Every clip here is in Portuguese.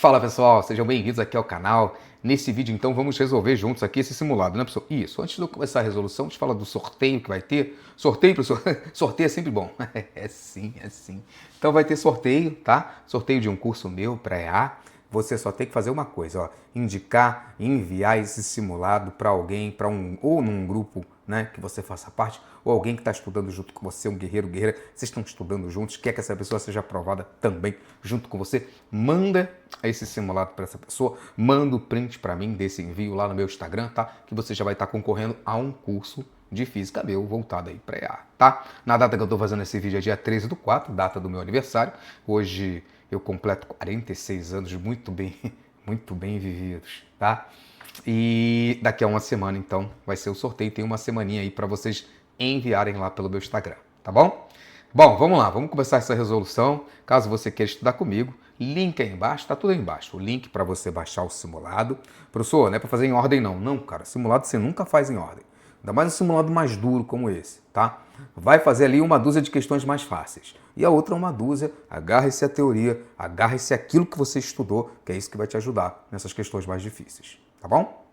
Fala pessoal, sejam bem-vindos aqui ao canal. Nesse vídeo então vamos resolver juntos aqui esse simulado, né pessoal? Isso, antes de eu começar a resolução, a gente fala do sorteio que vai ter. Sorteio, professor? Sorteio é sempre bom. É sim, é sim. Então vai ter sorteio, tá? Sorteio de um curso meu para EA. Você só tem que fazer uma coisa, ó, indicar e enviar esse simulado para alguém, ou num grupo, né, que você faça parte, ou alguém que está estudando junto com você, um guerreiro, guerreira, vocês estão estudando juntos, quer que essa pessoa seja aprovada também junto com você, manda esse simulado para essa pessoa, manda o print para mim desse envio lá no meu Instagram, tá? Que você já vai estar concorrendo a um curso de física meu voltado aí para EA, tá? Na data que eu estou fazendo esse vídeo é dia 13/4, data do meu aniversário. Hoje eu completo 46 anos muito bem vividos, tá? E daqui a uma semana, então, vai ser o sorteio. Tem uma semaninha aí para vocês enviarem lá pelo meu Instagram, tá bom? Bom, vamos lá, vamos começar essa resolução. Caso você queira estudar comigo, link aí embaixo, tá tudo aí embaixo. O link para você baixar o simulado. Professor, não é para fazer em ordem não. Não, cara, simulado você nunca faz em ordem. Ainda mais um simulado mais duro como esse, tá? Vai fazer ali uma dúzia de questões mais fáceis. E a outra uma dúzia, agarre-se à teoria, agarre-se àquilo que você estudou, que é isso que vai te ajudar nessas questões mais difíceis, tá bom?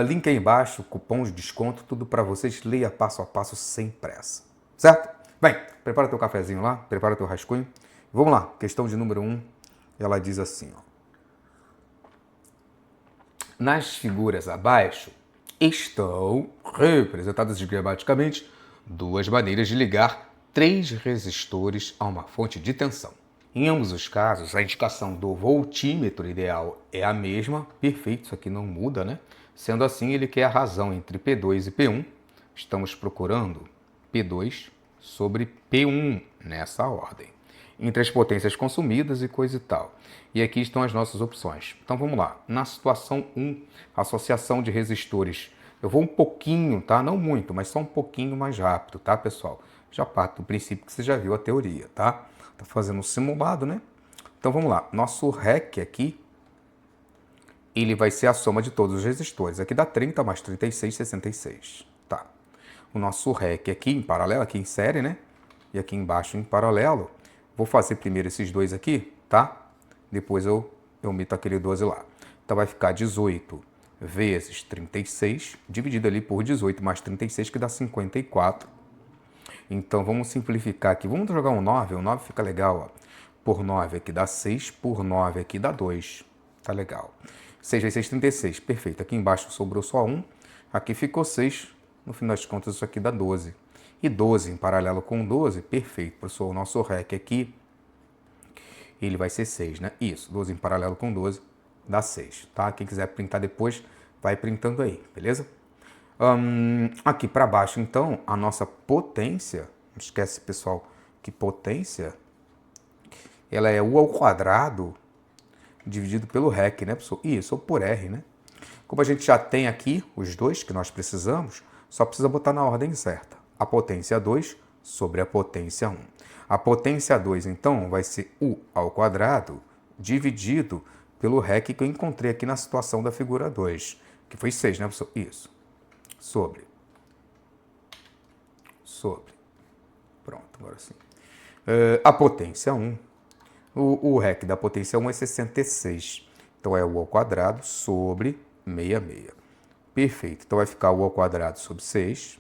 Link aí embaixo, cupom de desconto, tudo para vocês. Leia passo a passo sem pressa, certo? Bem, prepara teu cafezinho lá, prepara teu rascunho. Vamos lá, questão de número 1, ela diz assim, ó. Nas figuras abaixo estão representadas gramaticamente duas maneiras de ligar três resistores a uma fonte de tensão. Em ambos os casos, a indicação do voltímetro ideal é a mesma, perfeito, isso aqui não muda, né? Sendo assim, ele quer a razão entre P2 e P1. Estamos procurando P2 sobre P1 nessa ordem. Entre as potências consumidas e coisa e tal. E aqui estão as nossas opções. Então vamos lá. Na situação 1, associação de resistores. Eu vou um pouquinho, tá? Não muito, mas só um pouquinho mais rápido, tá, pessoal? Já parto do princípio que você já viu a teoria, tá? Tá fazendo um simulado, né? Então vamos lá. Nosso REC aqui, ele vai ser a soma de todos os resistores. Aqui dá 30 mais 36, 66. Tá. O nosso REC aqui em paralelo, aqui em série, né? E aqui embaixo em paralelo. Vou fazer primeiro esses dois aqui, tá? Depois eu omito aquele 12 lá. Então vai ficar 18 vezes 36, dividido ali por 18 mais 36, que dá 54. Então vamos simplificar aqui. Vamos jogar um 9, o 9 fica legal, ó. Por 9 aqui dá 6, por 9 aqui dá 2. Tá legal. 6 vezes 6, 36. Perfeito. Aqui embaixo sobrou só 1. Aqui ficou 6. No fim das contas, isso aqui dá 12. E 12 em paralelo com 12, perfeito, professor. O nosso REC aqui, ele vai ser 6, né? Isso, 12 em paralelo com 12 dá 6, tá? Quem quiser printar depois, vai printando aí, beleza? Aqui para baixo, então, a nossa potência, não esquece, pessoal, que potência, ela é U ao quadrado dividido pelo REC, né, pessoal? Isso, ou por R, né? Como a gente já tem aqui os dois que nós precisamos, só precisa botar na ordem certa. A potência 2 sobre a potência 1. A potência 2, então, vai ser U ao quadrado dividido pelo REC que eu encontrei aqui na situação da figura 2, que foi 6, né, professor? Isso. Sobre. Pronto, agora sim. A potência 1. O REC da potência 1 é 66. Então, é U ao quadrado sobre 66. Perfeito. Então, vai ficar U ao quadrado sobre 6,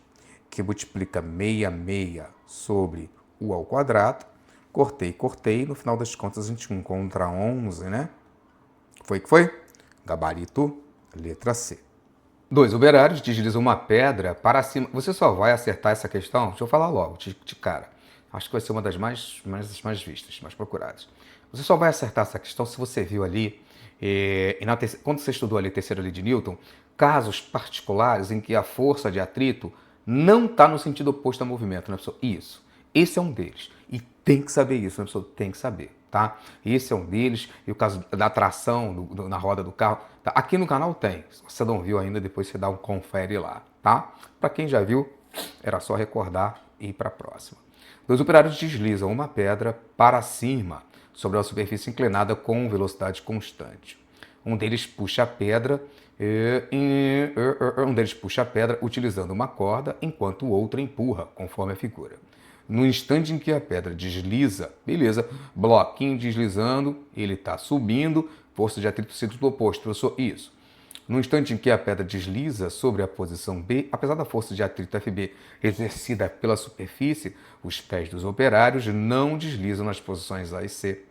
que multiplica 66 sobre U ao quadrado. Cortei. No final das contas, a gente encontra 11, né? Foi que foi? Gabarito, letra C. Dois operários deslizam uma pedra para cima. Você só vai acertar essa questão? Deixa eu falar logo, de cara. Acho que vai ser uma das mais vistas, mais procuradas. Você só vai acertar essa questão se você viu ali, quando você estudou ali terceira lei de Newton, casos particulares em que a força de atrito não está no sentido oposto ao movimento, né, pessoal? Isso. Esse é um deles. E tem que saber isso, né, pessoal? Tem que saber, tá? Esse é um deles. E o caso da tração na roda do carro. Tá? Aqui no canal tem. Se você não viu ainda, depois você dá um confere lá, tá? Para quem já viu, era só recordar e ir para a próxima. Dois operários deslizam uma pedra para cima sobre a superfície inclinada com velocidade constante. Um deles puxa a pedra utilizando uma corda, enquanto o outro empurra, conforme a figura. No instante em que a pedra desliza, beleza, bloquinho deslizando, ele está subindo, força de atrito sentido oposto. Professor, isso. No instante em que a pedra desliza sobre a posição B, apesar da força de atrito FB exercida pela superfície, os pés dos operários não deslizam nas posições A e C,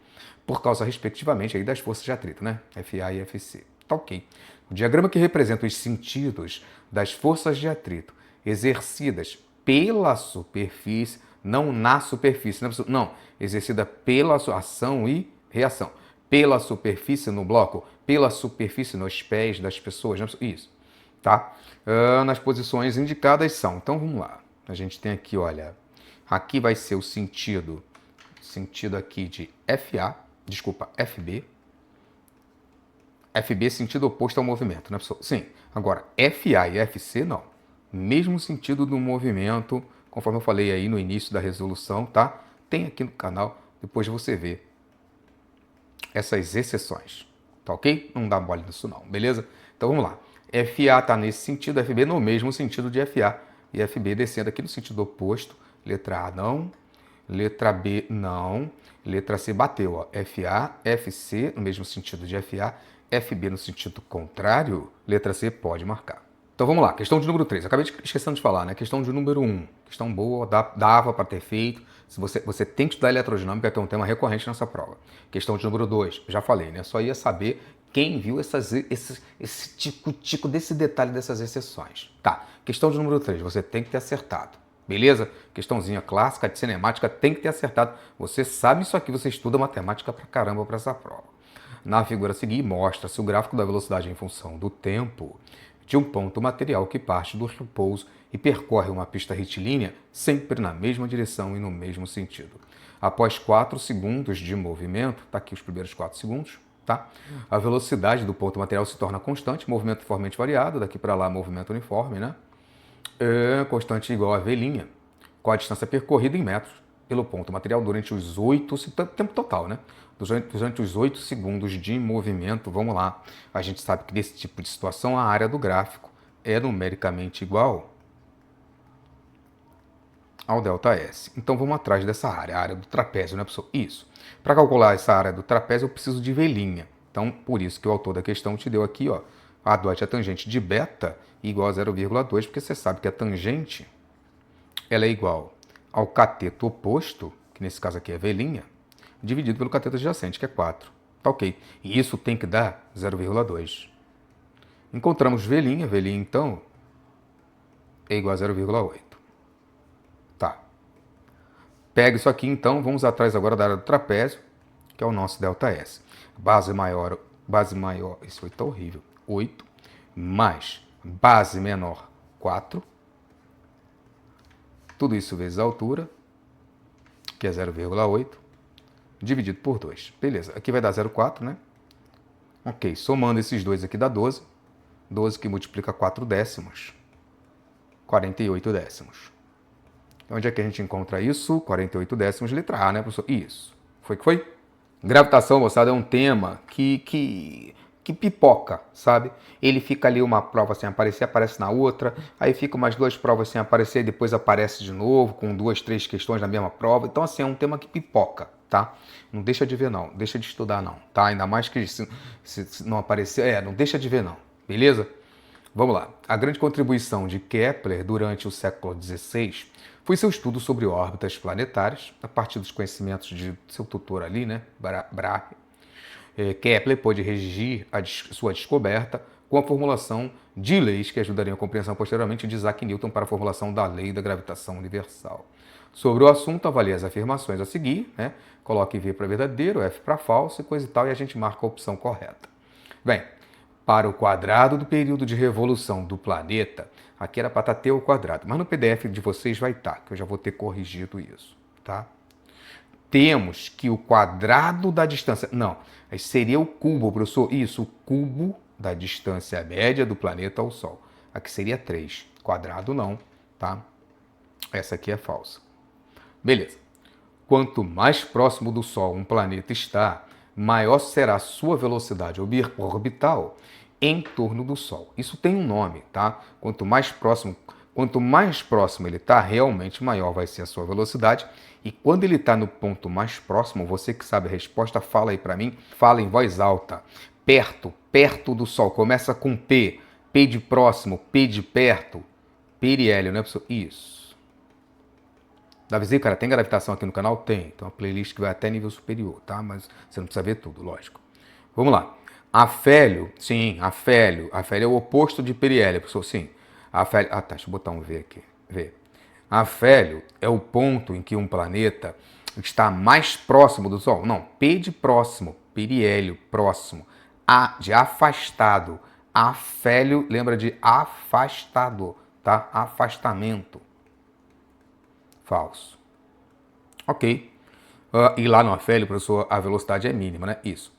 por causa, respectivamente, aí das forças de atrito, né? FA e FC. Tá ok. O diagrama que representa os sentidos das forças de atrito exercidas pela superfície, não na superfície, não, exercida pela ação e reação. Pela superfície no bloco, pela superfície nos pés das pessoas, isso, tá? Nas posições indicadas são, então vamos lá, a gente tem aqui, olha, aqui vai ser o sentido aqui de FB, FB sentido oposto ao movimento, né, pessoal? Sim, agora FA e FC não, mesmo sentido do movimento, conforme eu falei aí no início da resolução, tá? Tem aqui no canal, depois você vê essas exceções, tá ok? Não dá mole nisso não, beleza? Então vamos lá. FA está nesse sentido, FB no mesmo sentido de FA. E FB descendo aqui no sentido oposto. Letra A não, letra B não, letra C bateu, ó. FA, FC no mesmo sentido de FA, FB no sentido contrário, letra C pode marcar. Então vamos lá, questão de número 3. Acabei esquecendo de falar, né? Questão de número 1. Questão boa, dava para ter feito. Se você tem que estudar eletrodinâmica, que é um tema recorrente nessa prova. Questão de número 2, já falei, né? Só ia saber quem viu esse tico-tico desse detalhe dessas exceções. Tá, questão de número 3, você tem que ter acertado. Beleza? Questãozinha clássica de cinemática, tem que ter acertado. Você sabe isso aqui, você estuda matemática pra caramba para essa prova. Na figura a seguir, mostra-se o gráfico da velocidade em função do tempo de um ponto material que parte do repouso e percorre uma pista retilínea sempre na mesma direção e no mesmo sentido. Após 4 segundos de movimento, tá aqui os primeiros 4 segundos, tá? A velocidade do ponto material se torna constante, movimento uniformemente variado, daqui para lá movimento uniforme, né? Constante igual a velhinha, com a distância percorrida em metros pelo ponto material durante os 8, tempo total, né? Durante os 8 segundos de movimento, vamos lá. A gente sabe que nesse tipo de situação a área do gráfico é numericamente igual ao ΔS. Então vamos atrás dessa área, a área do trapézio, né, pessoal? Isso. Para calcular essa área do trapézio eu preciso de velhinha. Então por isso que o autor da questão te deu aqui, ó, adote a tangente de beta igual a 0,2, porque você sabe que a tangente ela é igual ao cateto oposto, que nesse caso aqui é velhinha, dividido pelo cateto adjacente, que é 4. Tá ok. E isso tem que dar 0,2. Encontramos velhinha então é igual a 0,8. Tá. Pega isso aqui então, vamos atrás agora da área do trapézio, que é o nosso ΔS. Base maior, isso foi tão horrível, 8, mais base menor, 4. Tudo isso vezes a altura, que é 0,8, dividido por 2. Beleza, aqui vai dar 0,4, né? Ok, somando esses dois aqui dá 12. 12 que multiplica 4 décimos. 48 décimos. Onde é que a gente encontra isso? 48 décimos, letra A, né, professor? Isso. Foi que foi? Gravitação, moçada, é um tema que pipoca, sabe? Ele fica ali uma prova sem aparecer, aparece na outra, aí fica umas 2 provas sem aparecer, depois aparece de novo, com 2, 3 questões na mesma prova. Então, assim, é um tema que pipoca, tá? Não deixa de ver, não. Deixa de estudar, não, tá? Ainda mais que se não aparecer, não deixa de ver, não. Beleza? Vamos lá. A grande contribuição de Kepler durante o século XVI foi seu estudo sobre órbitas planetárias, a partir dos conhecimentos de seu tutor ali, né, Brahe. Kepler pôde regir sua descoberta com a formulação de leis que ajudariam a compreensão posteriormente de Isaac Newton para a formulação da lei da gravitação universal. Sobre o assunto, avalie as afirmações a seguir, né? Coloque V para verdadeiro, F para falso e coisa e tal, e a gente marca a opção correta. Bem, para o quadrado do período de revolução do planeta, aqui era para estar T ao quadrado, mas no PDF de vocês vai estar, que eu já vou ter corrigido isso, tá? Temos que o quadrado da distância... Não, seria o cubo, professor. Isso, o cubo da distância média do planeta ao Sol. Aqui seria 3. Quadrado não, tá? Essa aqui é falsa. Beleza. Quanto mais próximo do Sol um planeta está, maior será a sua velocidade orbital em torno do Sol. Isso tem um nome, tá? Quanto mais próximo ele está, realmente maior vai ser a sua velocidade. E quando ele está no ponto mais próximo, você que sabe a resposta, fala aí para mim, fala em voz alta. perto, perto do Sol. Começa com P. P de próximo, P de perto. Periélio, né, pessoal? Isso. Davizinho, cara, tem gravitação aqui no canal? Tem. Tem uma playlist que vai até nível superior, tá? Mas você não precisa ver tudo, lógico. Vamos lá. Afélio, sim, afélio. Afélio é o oposto de periélio, pessoal, sim. Afélio, tá, deixa eu botar um V aqui. V. Afélio é o ponto em que um planeta está mais próximo do Sol. Não, P de próximo, periélio, próximo. A de afastado. Afélio, lembra de afastado, tá? Afastamento. Falso. Ok. E lá no afélio, professor, a velocidade é mínima, né? Isso.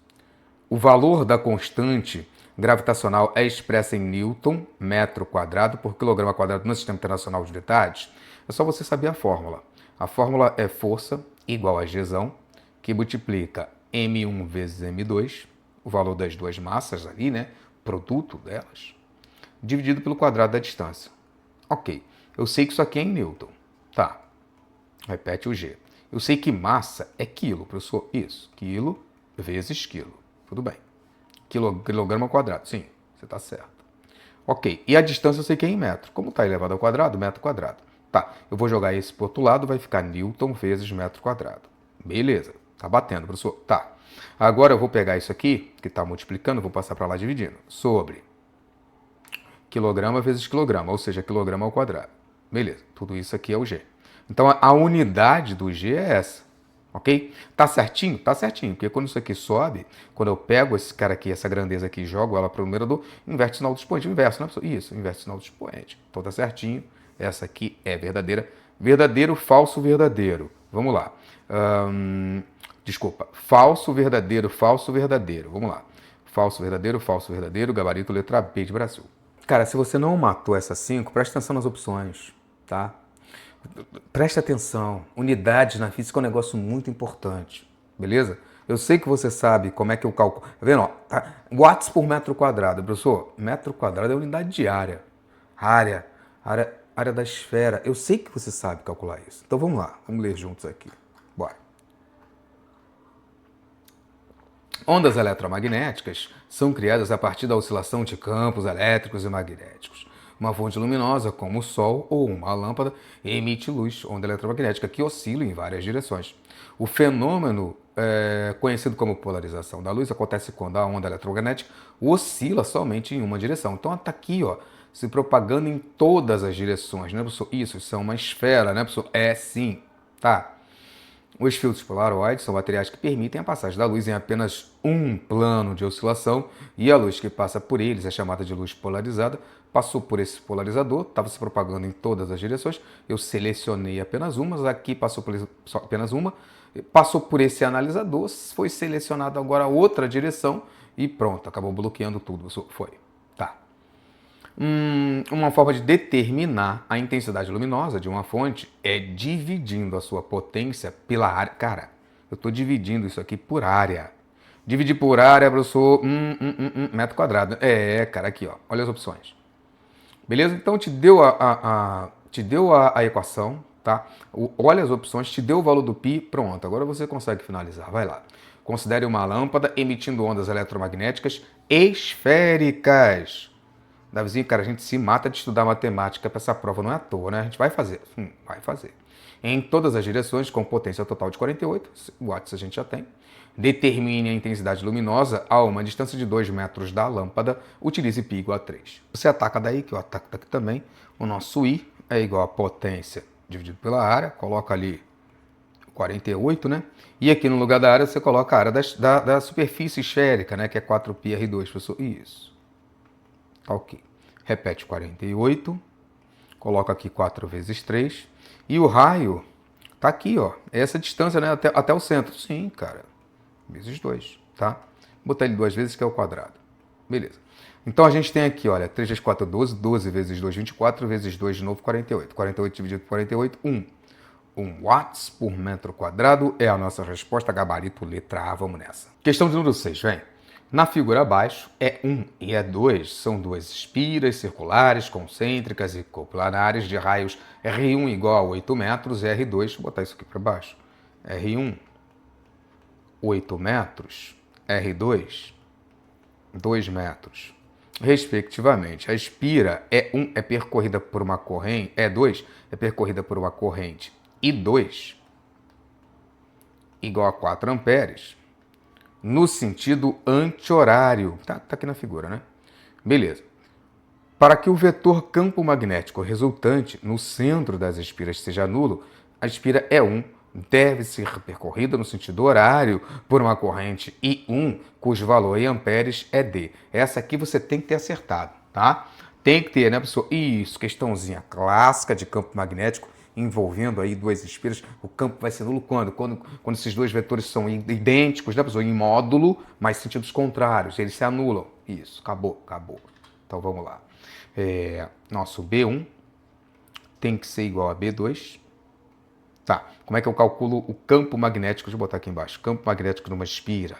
O valor da constante gravitacional é expressa em Newton, metro quadrado, por quilograma quadrado no Sistema Internacional de Unidades. É só você saber a fórmula. A fórmula é força igual a Gzão, que multiplica M1 vezes M2, o valor das duas massas ali, né? Produto delas, dividido pelo quadrado da distância. Ok. Eu sei que isso aqui é em Newton. Tá. Repete o G. Eu sei que massa é quilo, professor. Isso. Quilo vezes quilo. Tudo bem. Quilograma ao quadrado. Sim, você está certo. Ok. E a distância eu sei que é em metro. Como está elevado ao quadrado, metro quadrado. Tá. Eu vou jogar esse para o outro lado, vai ficar Newton vezes metro quadrado. Beleza. Tá batendo, professor. Tá. Agora eu vou pegar isso aqui, que está multiplicando, vou passar para lá dividindo. Sobre quilograma vezes quilograma, ou seja, quilograma ao quadrado. Beleza. Tudo isso aqui é o G. Então a unidade do G é essa, ok? Tá certinho? Tá certinho, porque quando isso aqui sobe, quando eu pego esse cara aqui, essa grandeza aqui e jogo ela para o numerador, inverte o sinal do expoente, o inverso, né? Isso, inverte o sinal do expoente. Então tá certinho, essa aqui é verdadeira. Verdadeiro, falso, verdadeiro. Vamos lá. Desculpa, falso, verdadeiro, vamos lá. Falso, verdadeiro, gabarito, letra B de Brasil. Cara, se você não matou essas 5, presta atenção nas opções, tá? Presta atenção, unidades na física é um negócio muito importante, beleza? Eu sei que você sabe como é que eu calculo. Tá vendo? Ó, tá? Watts por metro quadrado, professor. Metro quadrado é unidade de área. Área da esfera. Eu sei que você sabe calcular isso. Então vamos lá, vamos ler juntos aqui. Bora. Ondas eletromagnéticas são criadas a partir da oscilação de campos elétricos e magnéticos. Uma fonte luminosa, como o Sol ou uma lâmpada, emite luz, onda eletromagnética, que oscila em várias direções. O fenômeno conhecido como polarização da luz acontece quando a onda eletromagnética oscila somente em uma direção. Então está aqui, ó, se propagando em todas as direções, né, professor? Isso é uma esfera, né, professor? É sim, tá? Os filtros polaroides são materiais que permitem a passagem da luz em apenas um plano de oscilação e a luz que passa por eles é chamada de luz polarizada. Passou por esse polarizador, estava se propagando em todas as direções. Eu selecionei apenas umas, aqui passou por apenas uma. Passou por esse analisador, foi selecionada agora outra direção e pronto, acabou bloqueando tudo. Foi. Tá. Uma forma de determinar a intensidade luminosa de uma fonte é dividindo a sua potência pela área. Cara, eu estou dividindo isso aqui por área. Dividir por área, professor, metro quadrado. Cara, aqui, ó. Olha as opções. Beleza? Então te deu a equação, tá? Olha as opções, te deu o valor do π, pronto. Agora você consegue finalizar. Vai lá. Considere uma lâmpada emitindo ondas eletromagnéticas esféricas. Davizinho, cara, a gente se mata de estudar matemática para essa prova, não é à toa, né? A gente vai fazer. Vai fazer. Em todas as direções, com potência total de 48 watts a gente já tem. Determine a intensidade luminosa a uma distância de 2 metros da lâmpada. Utilize π igual a 3. Você ataca daí, que eu ataco daqui também. O nosso I é igual a potência dividido pela área. Coloca ali 48, né? E aqui no lugar da área você coloca a área da superfície esférica, né? Que é 4πr2, professor. Isso. Ok. Repete 48. Coloca aqui 4 vezes 3. E o raio tá aqui, ó. Essa distância, né? Até o centro. Sim, cara. Vezes 2, tá? Botar ele 2 vezes, que é o quadrado. Beleza. Então a gente tem aqui, olha, 3 vezes 4, 12. 12 vezes 2, 24. Vezes 2 de novo, 48. 48 dividido por 48, 1. 1 watts por metro quadrado é a nossa resposta. Gabarito, letra A. Vamos nessa. Questão de número 6, vem. Na figura abaixo, E1 e E2 são duas espiras circulares, concêntricas e coplanares de raios R1 igual a 8 metros e R2, vou botar isso aqui para baixo, R1, 8 metros, R2, 2 metros, respectivamente. A espira é percorrida por uma corrente, 2 é percorrida por uma corrente I2 igual a 4 amperes no sentido anti-horário. Tá aqui na figura, né? Beleza. Para que o vetor campo magnético resultante no centro das espiras seja nulo, a espira E1 deve ser percorrida no sentido horário por uma corrente I1, cujo valor em amperes é D. Essa aqui você tem que ter acertado, tá? Tem que ter, né, pessoal? Isso, questãozinha clássica de campo magnético envolvendo aí duas espiras. O campo vai ser nulo quando? Quando esses dois vetores são idênticos, né, pessoal? Em módulo, mas sentidos contrários. Eles se anulam. Isso, acabou. Então vamos lá. Nosso B1 tem que ser igual a B2. Tá, como é que eu calculo o campo magnético? Deixa eu botar aqui embaixo. Campo magnético numa espira.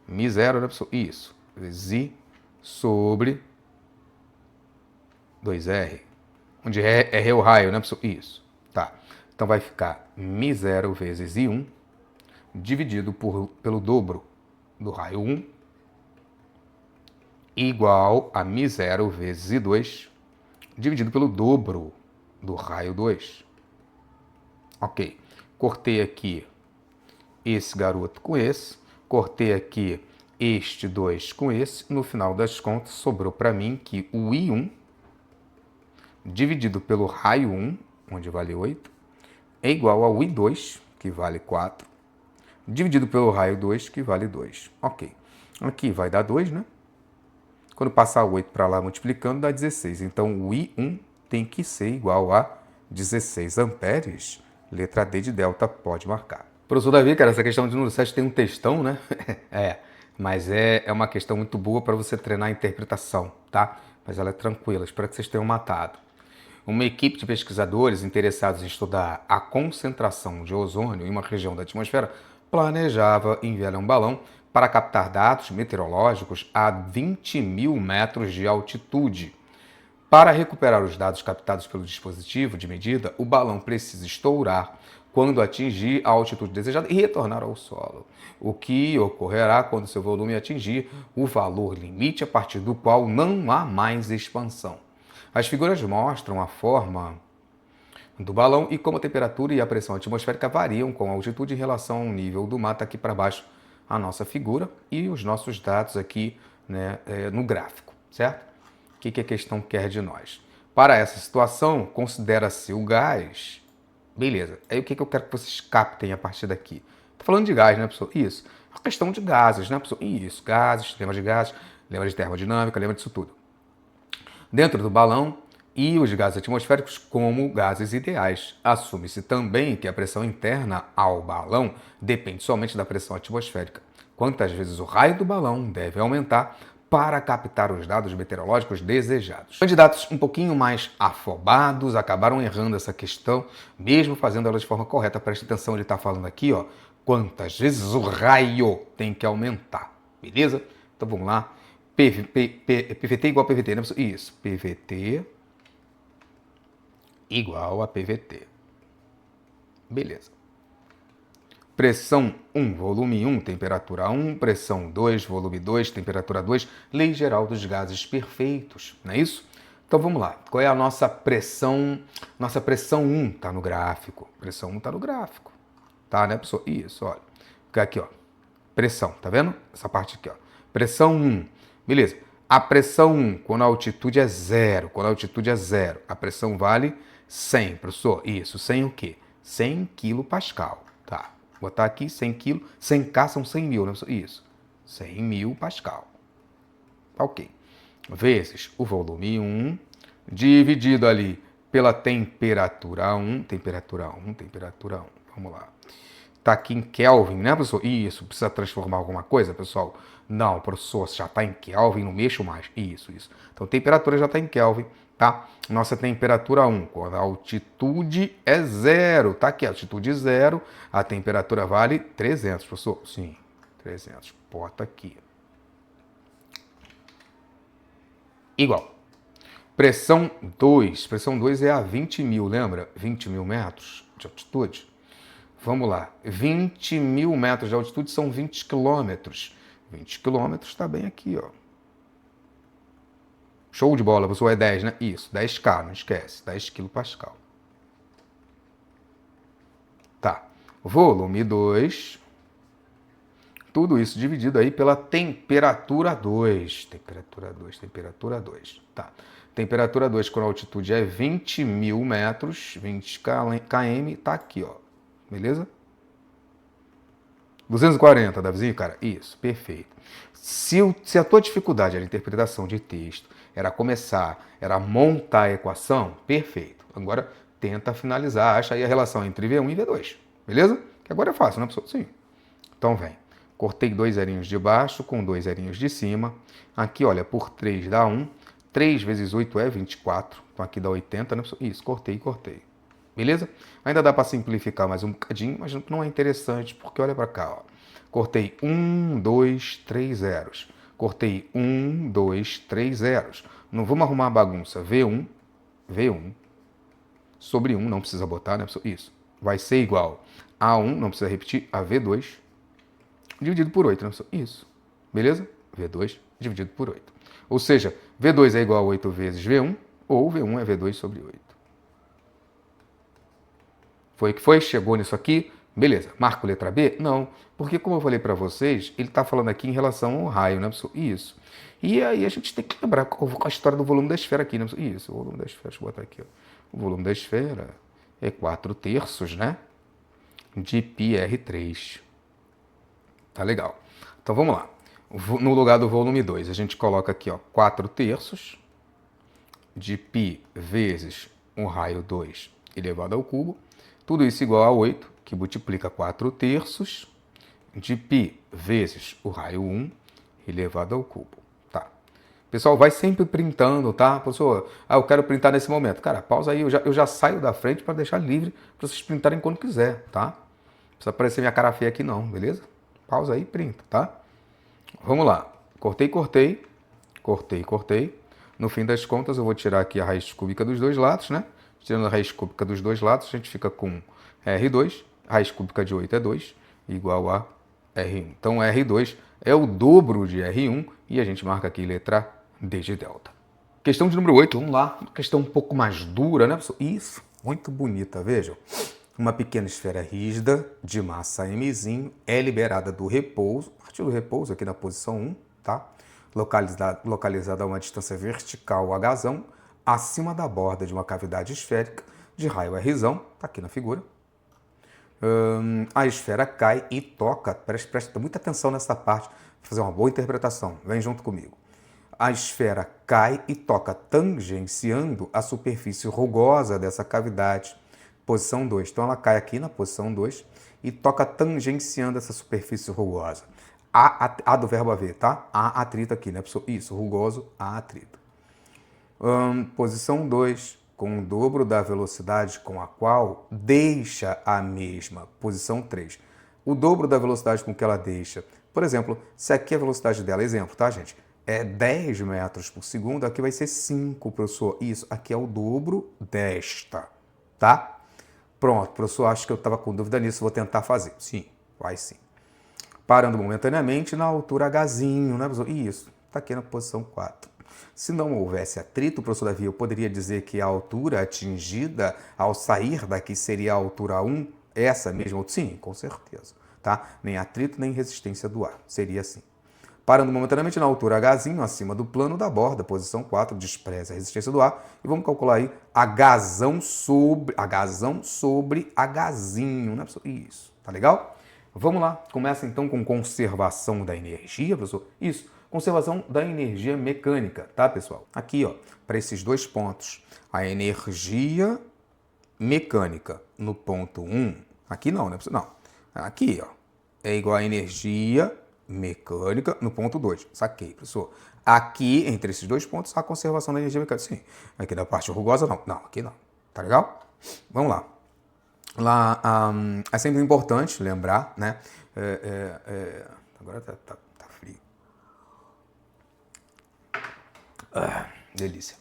Mi0, né, pessoal? Isso. Vezes I sobre 2R. Onde R é o raio, né, pessoal? Isso. Tá. Então vai ficar Mi0 vezes I1 dividido pelo dobro do raio 1 igual a Mi0 vezes I2 dividido pelo dobro do raio 2. Ok. Cortei aqui esse garoto com esse. Cortei aqui este 2 com esse. No final das contas, sobrou para mim que o I1 dividido pelo raio 1, onde vale 8, é igual ao I2, que vale 4, dividido pelo raio 2, que vale 2. Ok. Aqui vai dar 2, né? Quando passar o 8 para lá multiplicando, dá 16. Então, o I1 tem que ser igual a 16 amperes. Letra D de delta, pode marcar. Professor Davi, cara, essa questão de número 7 tem um textão, né? Mas é uma questão muito boa para você treinar a interpretação, tá? Mas ela é tranquila, espero que vocês tenham matado. Uma equipe de pesquisadores interessados em estudar a concentração de ozônio em uma região da atmosfera planejava enviar um balão para captar dados meteorológicos a 20 mil metros de altitude. Para recuperar os dados captados pelo dispositivo de medida, o balão precisa estourar quando atingir a altitude desejada e retornar ao solo, o que ocorrerá quando seu volume atingir o valor limite a partir do qual não há mais expansão. As figuras mostram a forma do balão e como a temperatura e a pressão atmosférica variam com a altitude em relação ao nível do mar. Está aqui para baixo a nossa figura e os nossos dados aqui, né, no gráfico, certo? O que a questão quer de nós? Para essa situação, considera-se o gás. Beleza. Aí o que eu quero que vocês captem a partir daqui? Estou falando de gás, né, pessoal? Isso. A questão de gases, né, pessoal? Isso. Gases, lembra de gases, lembra de termodinâmica, lembra disso tudo. Dentro do balão, e os gases atmosféricos como gases ideais. Assume-se também que a pressão interna ao balão depende somente da pressão atmosférica. Quantas vezes o raio do balão deve aumentar para captar os dados meteorológicos desejados. Candidatos um pouquinho mais afobados acabaram errando essa questão, mesmo fazendo ela de forma correta. Preste atenção, ele está falando aqui, ó, quantas vezes o raio tem que aumentar, beleza? Então vamos lá. PVT igual a PVT, né? Isso, PVT igual a PVT. Beleza. Pressão 1, volume 1, temperatura 1. Pressão 2, volume 2, temperatura 2. Lei geral dos gases perfeitos, não é isso? Então vamos lá. Qual é a nossa pressão? Nossa pressão 1 está no gráfico. Pressão 1 está no gráfico. Tá, né, pessoal? Isso, olha. Fica aqui, ó. Pressão, tá vendo? Essa parte aqui, ó. Pressão 1. Beleza. A pressão 1, quando a altitude é 0. Quando a altitude é 0, a pressão vale 100, professor. Isso, 100 o quê? 100 kPa. Tá. Vou botar aqui 100 kg. 100K são 100 mil, né, professor? Isso. 100 mil Pascal. Ok. Vezes o volume 1, dividido ali pela temperatura 1. Temperatura 1, temperatura 1. Vamos lá. Tá aqui em Kelvin, né, professor? Isso, precisa transformar alguma coisa, pessoal? Não, professor, já está em Kelvin, não mexo mais. Isso. Então, temperatura já está em Kelvin, tá? Nossa temperatura 1, quando a altitude é 0, tá aqui, altitude 0, a temperatura vale 300, professor? Sim, 300. Bota aqui. Igual. Pressão 2. Pressão 2 é a 20 mil, lembra? 20 mil metros de altitude. Vamos lá, 20 mil metros de altitude são 20 quilômetros. 20 quilômetros está bem aqui, ó. Show de bola, professor, é 10, né? Isso, 10K, não esquece, 10 kPa. Tá, volume 2, tudo isso dividido aí pela temperatura 2. Temperatura 2. Tá. Temperatura 2 quando a altitude é 20.000 metros, 20 km, tá aqui, ó. Beleza? 240, Davizinho, cara? Isso, perfeito. Se a tua dificuldade era interpretação de texto, era montar a equação, perfeito. Agora tenta finalizar, acha aí a relação entre V1 e V2, beleza? Que agora é fácil, né, pessoal? Sim. Então vem. Cortei 2 zerinhos de baixo com 2 zerinhos de cima. Aqui, olha, por 3 dá 1. 3 vezes 8 é 24. Então aqui dá 80, né? Isso, cortei. Beleza? Ainda dá para simplificar mais um bocadinho, mas não é interessante, porque olha para cá, ó. Cortei 1, 2, 3 zeros. Cortei 1, 2, 3 zeros. Não vamos arrumar a bagunça. V1 sobre 1, não precisa botar, né? Isso. Vai ser igual a 1, não precisa repetir, a V2 dividido por 8, né? Isso. Beleza? V2 dividido por 8. Ou seja, V2 é igual a 8 vezes V1, ou V1 é V2 sobre 8. Foi o que foi? Chegou nisso aqui? Beleza. Marco letra B? Não. Porque, como eu falei para vocês, ele está falando aqui em relação ao raio, né, pessoal? Isso. E aí a gente tem que lembrar com a história do volume da esfera aqui, né, pessoal? Isso, o volume da esfera. Deixa eu botar aqui, ó. O volume da esfera é 4/3, né? De πr3. Tá legal. Então vamos lá. No lugar do volume 2, a gente coloca aqui, ó, 4/3 de π vezes o raio 2 elevado ao cubo. Tudo isso igual a 8, que multiplica 4/3 de π vezes o raio 1 elevado ao cubo. Tá. Pessoal, vai sempre printando, tá? Professor, eu quero printar nesse momento. Cara, pausa aí, eu já saio da frente para deixar livre para vocês printarem quando quiser, tá? Não precisa aparecer minha cara feia aqui não, beleza? Pausa aí e printa, tá? Vamos lá. Cortei. No fim das contas, eu vou tirar aqui a raiz cúbica dos dois lados, né? Tirando a raiz cúbica dos dois lados, a gente fica com R2. A raiz cúbica de 8 é 2, igual a R1. Então, R2 é o dobro de R1 e a gente marca aqui letra D de delta. Questão de número 8, vamos lá. Uma questão um pouco mais dura, né, pessoal? Isso, muito bonita, vejam. Uma pequena esfera rígida de massa mzinho é liberada do repouso, a partir do repouso aqui na posição 1, tá? Localizada a uma distância vertical hzão, acima da borda de uma cavidade esférica de raio Rzão, tá aqui na figura. A esfera cai e toca, presta muita atenção nessa parte, para fazer uma boa interpretação, vem junto comigo. A esfera cai e toca tangenciando a superfície rugosa dessa cavidade, posição 2. Então ela cai aqui na posição 2 e toca tangenciando essa superfície rugosa. A do verbo haver, tá? Há atrito aqui, né, pessoal? Isso, rugoso, há atrito. Posição 2, com o dobro da velocidade com a qual deixa a mesma. Posição 3. O dobro da velocidade com que ela deixa. Por exemplo, se aqui a velocidade dela, exemplo, tá, gente? É 10 metros por segundo, aqui vai ser 5, professor. Isso, aqui é o dobro desta, tá? Pronto, professor, acho que eu estava com dúvida nisso, vou tentar fazer. Sim, vai sim. Parando momentaneamente na altura Hzinho, né, professor? Isso, está aqui na posição 4. Se não houvesse atrito, professor Davi, eu poderia dizer que a altura atingida ao sair daqui seria a altura 1, essa mesma? Sim, com certeza, tá? Nem atrito, nem resistência do ar, seria assim. Parando momentaneamente na altura Hzinho, acima do plano da borda, posição 4, despreza a resistência do ar. E vamos calcular aí Hzão sobre Hzinho, né, professor? Isso, tá legal? Vamos lá, começa então com conservação da energia, professor? Isso, conservação da energia mecânica, tá, pessoal? Aqui, ó, para esses dois pontos, a energia mecânica no ponto 1, aqui não, né, professor? Não, aqui, ó, é igual a energia mecânica no ponto 2. Saquei, professor. Aqui, entre esses dois pontos, a conservação da energia mecânica. Sim. Aqui na parte rugosa, não. Não, aqui não. Tá legal? Vamos lá. Lá, é sempre importante lembrar, né? Agora tá frio. Delícia.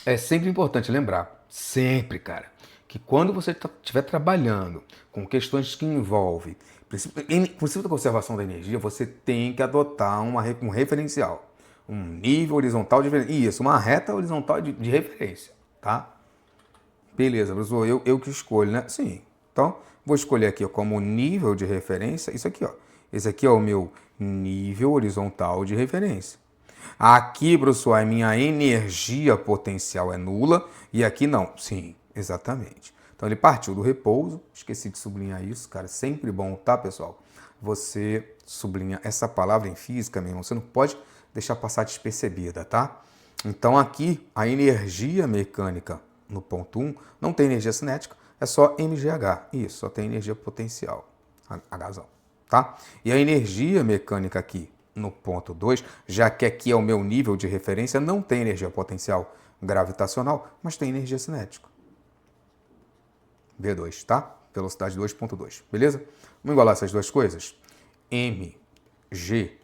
É sempre importante lembrar, sempre, cara, que quando você estiver trabalhando com questões que envolvem princípio da conservação da energia, você tem que adotar um referencial. Um nível horizontal de referência. Isso, uma reta horizontal de referência, tá? Beleza, professor, eu que escolho, né? Sim. Então, vou escolher aqui ó, como nível de referência, isso aqui, ó. Esse aqui é o meu nível horizontal de referência. Aqui, professor, a minha energia potencial é nula e aqui não. Sim, exatamente. Então, ele partiu do repouso. Esqueci de sublinhar isso, cara. Sempre bom, tá, pessoal? Você sublinha essa palavra em física, meu irmão. Você não pode deixar passar despercebida, tá? Então, aqui, a energia mecânica no ponto 1 não tem energia cinética, é só mgh. Isso, só tem energia potencial, Hzão, tá? E a energia mecânica aqui no ponto 2, já que aqui é o meu nível de referência, não tem energia potencial gravitacional, mas tem energia cinética. V2, tá? Velocidade 2.2, beleza? Vamos igualar essas duas coisas? mgh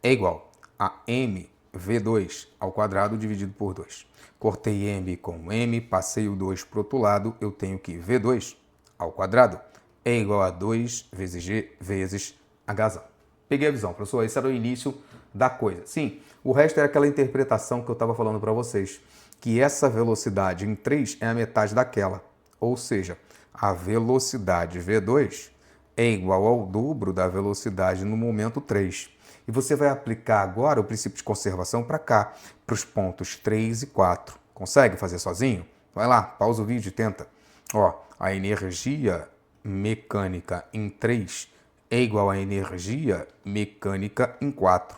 é igual a mv2 ao quadrado dividido por 2. Cortei m com m, passei o 2 para o outro lado, eu tenho que v2 ao quadrado é igual a 2 vezes g vezes h. Peguei a visão, professor, esse era o início da coisa. Sim, o resto era aquela interpretação que eu estava falando para vocês, que essa velocidade em 3 é a metade daquela, ou seja, a velocidade v2 é igual ao dobro da velocidade no momento 3. E você vai aplicar agora o princípio de conservação para cá, para os pontos 3 e 4. Consegue fazer sozinho? Vai lá, pausa o vídeo e tenta. Ó, a energia mecânica em 3 é igual à energia mecânica em 4.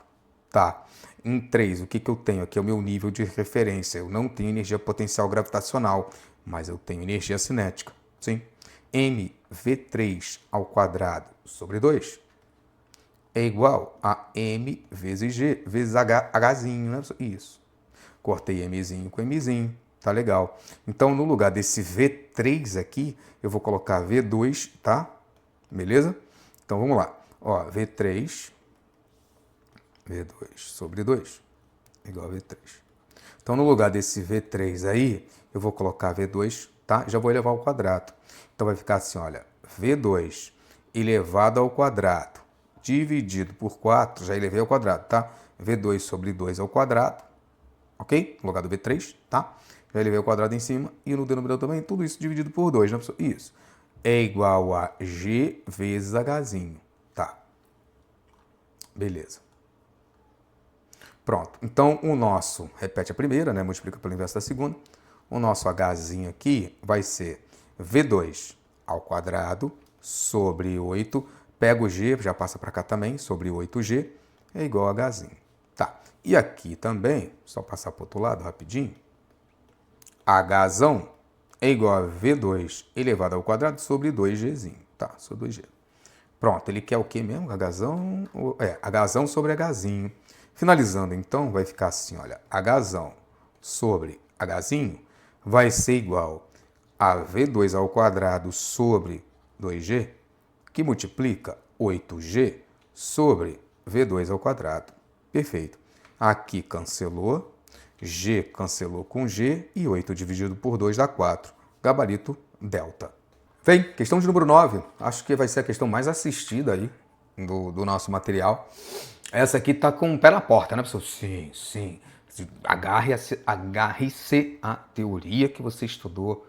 Tá. Em 3, o que eu tenho aqui é o meu nível de referência. Eu não tenho energia potencial gravitacional, mas eu tenho energia cinética. Sim. mv3 ao quadrado sobre 2 é igual a m vezes g, vezes hzinho, né? Isso. Cortei mzinho com mzinho, tá legal. Então, no lugar desse V3 aqui, eu vou colocar V2, tá? Beleza? Então, vamos lá. Ó, V2 sobre 2 é igual a V3. Então, no lugar desse V3 aí, eu vou colocar V2, tá? Já vou elevar ao quadrado. Então, vai ficar assim, olha, V2 elevado ao quadrado dividido por 4, já elevei ao quadrado, tá? V2 sobre 2 ao quadrado, ok? No lugar do V3, tá? Já elevei ao quadrado em cima e no denominador também, tudo isso dividido por 2, né, pessoal? Isso. É igual a G vezes Hzinho, tá? Beleza. Pronto. Então, o nosso, repete a primeira, né? Multiplica pelo inverso da segunda. O nosso Hzinho aqui vai ser V2 ao quadrado sobre 8. Pega o G, já passa para cá também, sobre 8G, é igual a Hzinho. Tá. E aqui também, só passar para o outro lado rapidinho, Hzão é igual a V2 elevado ao quadrado sobre 2Gzinho. Tá, sobre 2G. Pronto, ele quer o quê mesmo? Hzão, Hzão sobre Hzinho. Finalizando, então, vai ficar assim, olha, Hzão sobre Hzinho vai ser igual a V2 ao quadrado sobre 2G, que multiplica 8G sobre V2 ao quadrado. Perfeito. Aqui cancelou, G cancelou com G e 8 dividido por 2 dá 4. Gabarito delta. Vem, questão de número 9. Acho que vai ser a questão mais assistida aí do nosso material. Essa aqui tá com o pé na porta, né, pessoal? Sim, sim. Agarre-se à teoria que você estudou,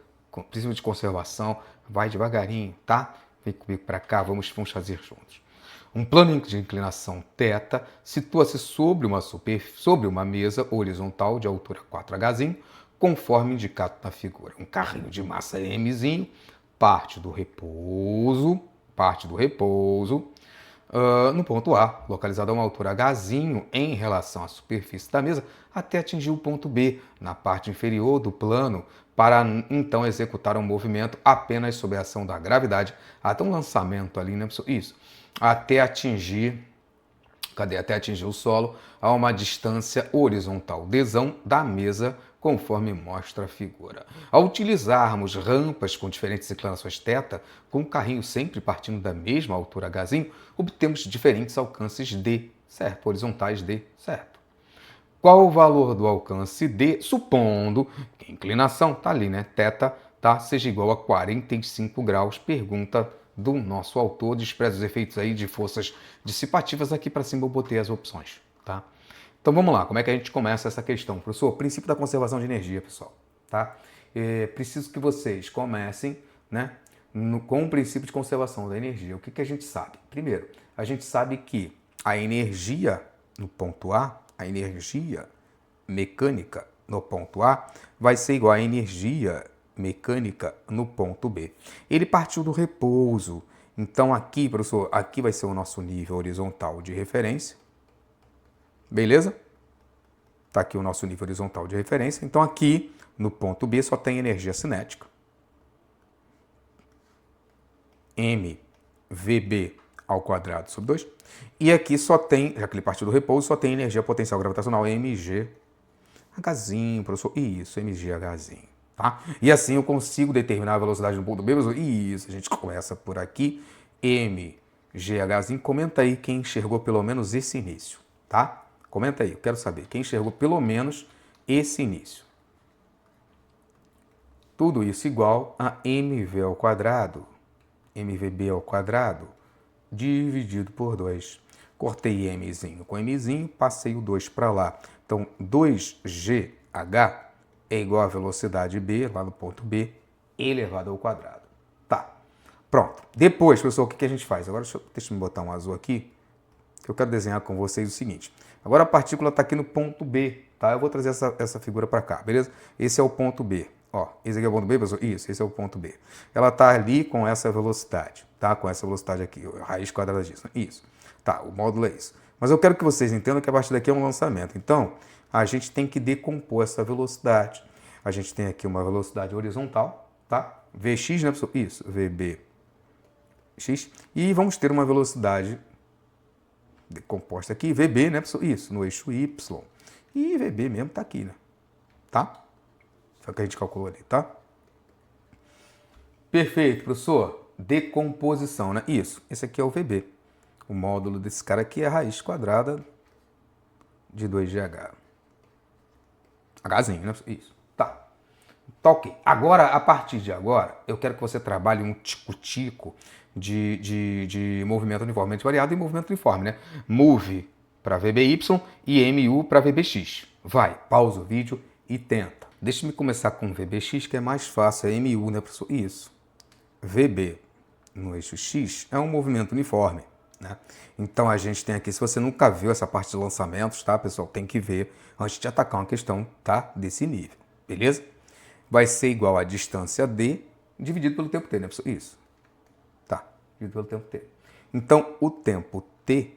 princípio de conservação. Vai devagarinho, tá? Vem comigo para cá, vamos fazer juntos. Um plano de inclinação θ situa-se sobre uma mesa horizontal de altura 4Hzinho, conforme indicado na figura. Um carrinho de massa Mzinho parte do repouso no ponto A, localizado a uma altura Hzinho em relação à superfície da mesa, até atingir o ponto B, na parte inferior do plano, para então executar um movimento apenas sob a ação da gravidade, até um lançamento ali, né? Isso, até atingir o solo a uma distância horizontal Dzão da mesa, conforme mostra a figura. Ao utilizarmos rampas com diferentes inclinações θ, com o carrinho sempre partindo da mesma altura Hzinho, obtemos diferentes alcances D, certo? Horizontais D, certo? Qual o valor do alcance D, supondo que a inclinação, tá ali, né? θ, tá? Seja igual a 45 graus, pergunta do nosso autor, despreza os efeitos aí de forças dissipativas. Aqui para cima eu botei as opções, tá? Então vamos lá, como é que a gente começa essa questão? Professor, princípio da conservação de energia, pessoal, tá? Preciso que vocês comecem, né, com o princípio de conservação da energia. O que a gente sabe? Primeiro, a gente sabe que a energia no ponto A, a energia mecânica no ponto A, vai ser igual à energia mecânica no ponto B. Ele partiu do repouso. Então aqui, professor, aqui vai ser o nosso nível horizontal de referência. Beleza? Está aqui o nosso nível horizontal de referência. Então aqui, no ponto B, só tem energia cinética. mVb ao quadrado sobre 2. E aqui só tem, já que ele partiu do repouso, só tem energia potencial gravitacional, mg, Hzinho, professor. Isso, mgHzinho. Tá? E assim eu consigo determinar a velocidade do ponto B, professor. Isso, a gente começa por aqui. mgHzinho. Comenta aí quem enxergou pelo menos esse início, tá? Comenta aí, eu quero saber quem enxergou pelo menos esse início. Tudo isso igual a mv ao quadrado, mvb ao quadrado, dividido por 2. Cortei mzinho com mzinho, passei o 2 para lá. Então, 2gh é igual a velocidade b, lá no ponto B, elevado ao quadrado. Tá, pronto. Depois, pessoal, o que a gente faz? Agora, deixa eu botar um azul aqui, que eu quero desenhar com vocês o seguinte. Agora a partícula está aqui no ponto B, tá? Eu vou trazer essa figura para cá, beleza? Esse é o ponto B. Ó, esse aqui é o ponto B, pessoal? Isso, esse é o ponto B. Ela está ali com essa velocidade, tá? Com essa velocidade aqui, a raiz quadrada disso. Isso. Tá, o módulo é isso. Mas eu quero que vocês entendam que a partir daqui é um lançamento. Então, a gente tem que decompor essa velocidade. A gente tem aqui uma velocidade horizontal, tá? Vx, né, pessoal? Isso, vbx. E vamos ter uma velocidade decomposta aqui, vb, né, pessoal? Isso, no eixo y. E vb mesmo tá aqui, né? Tá? Foi o que a gente calculou ali, tá? Perfeito, professor. Decomposição, né? Isso, esse aqui é o vb. O módulo desse cara aqui é a raiz quadrada de 2gh. Hzinho, né? Isso. Tá. Tá ok. Agora, a partir de agora, eu quero que você trabalhe um tico-tico de movimento uniformemente variado e movimento uniforme, né? Move para VBY e MU para VBX. Vai, pausa o vídeo e tenta. Deixa-me começar com VBX, que é mais fácil. É MU, né, professor? Isso. VB no eixo X é um movimento uniforme, né? Então a gente tem aqui, se você nunca viu essa parte de lançamentos, tá, pessoal? Tem que ver antes de atacar uma questão, tá? Desse nível, beleza? Vai ser igual a distância D dividido pelo tempo T, né, pessoal? Isso. Tá, dividido pelo tempo T. Então, o tempo T,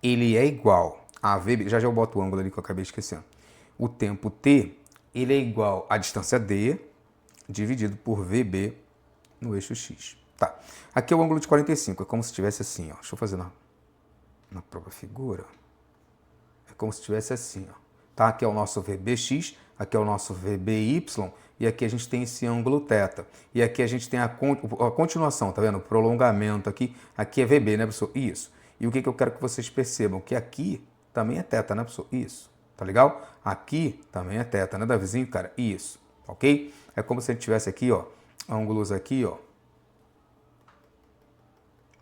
ele é igual a VB, já eu boto o ângulo ali que eu acabei esquecendo. O tempo T, ele é igual a distância D dividido por VB no eixo X. Tá, aqui é o ângulo de 45, é como se estivesse assim, ó. Deixa eu fazer na própria figura. É como se estivesse assim, ó. Tá, aqui é o nosso VBX, aqui é o nosso VBY, e aqui a gente tem esse ângulo θ. E aqui a gente tem a continuação, tá vendo? O prolongamento aqui é VB, né, pessoal? Isso. E o que eu quero que vocês percebam? Que aqui também é θ, né, pessoal? Isso. Tá legal? Aqui também é θ, né, Davizinho, cara? Isso. Ok? É como se a gente tivesse aqui, ó, ângulos aqui, ó.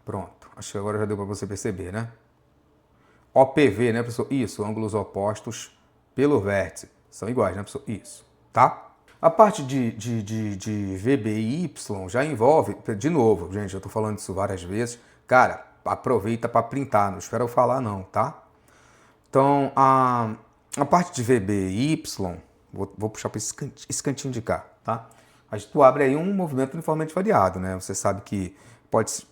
Pronto. Acho que agora já deu para você perceber, né? OPV, né, pessoal? Isso. Ângulos opostos pelo vértice. São iguais, né, pessoal? Isso. Tá? A parte de VB e Y já envolve, de novo, gente, eu tô falando isso várias vezes. Cara, aproveita para printar, não espera eu falar não, tá? Então, a parte de VB e Y, vou puxar para esse cantinho de cá, tá? Tu abre aí um movimento uniformemente variado, né? Você sabe que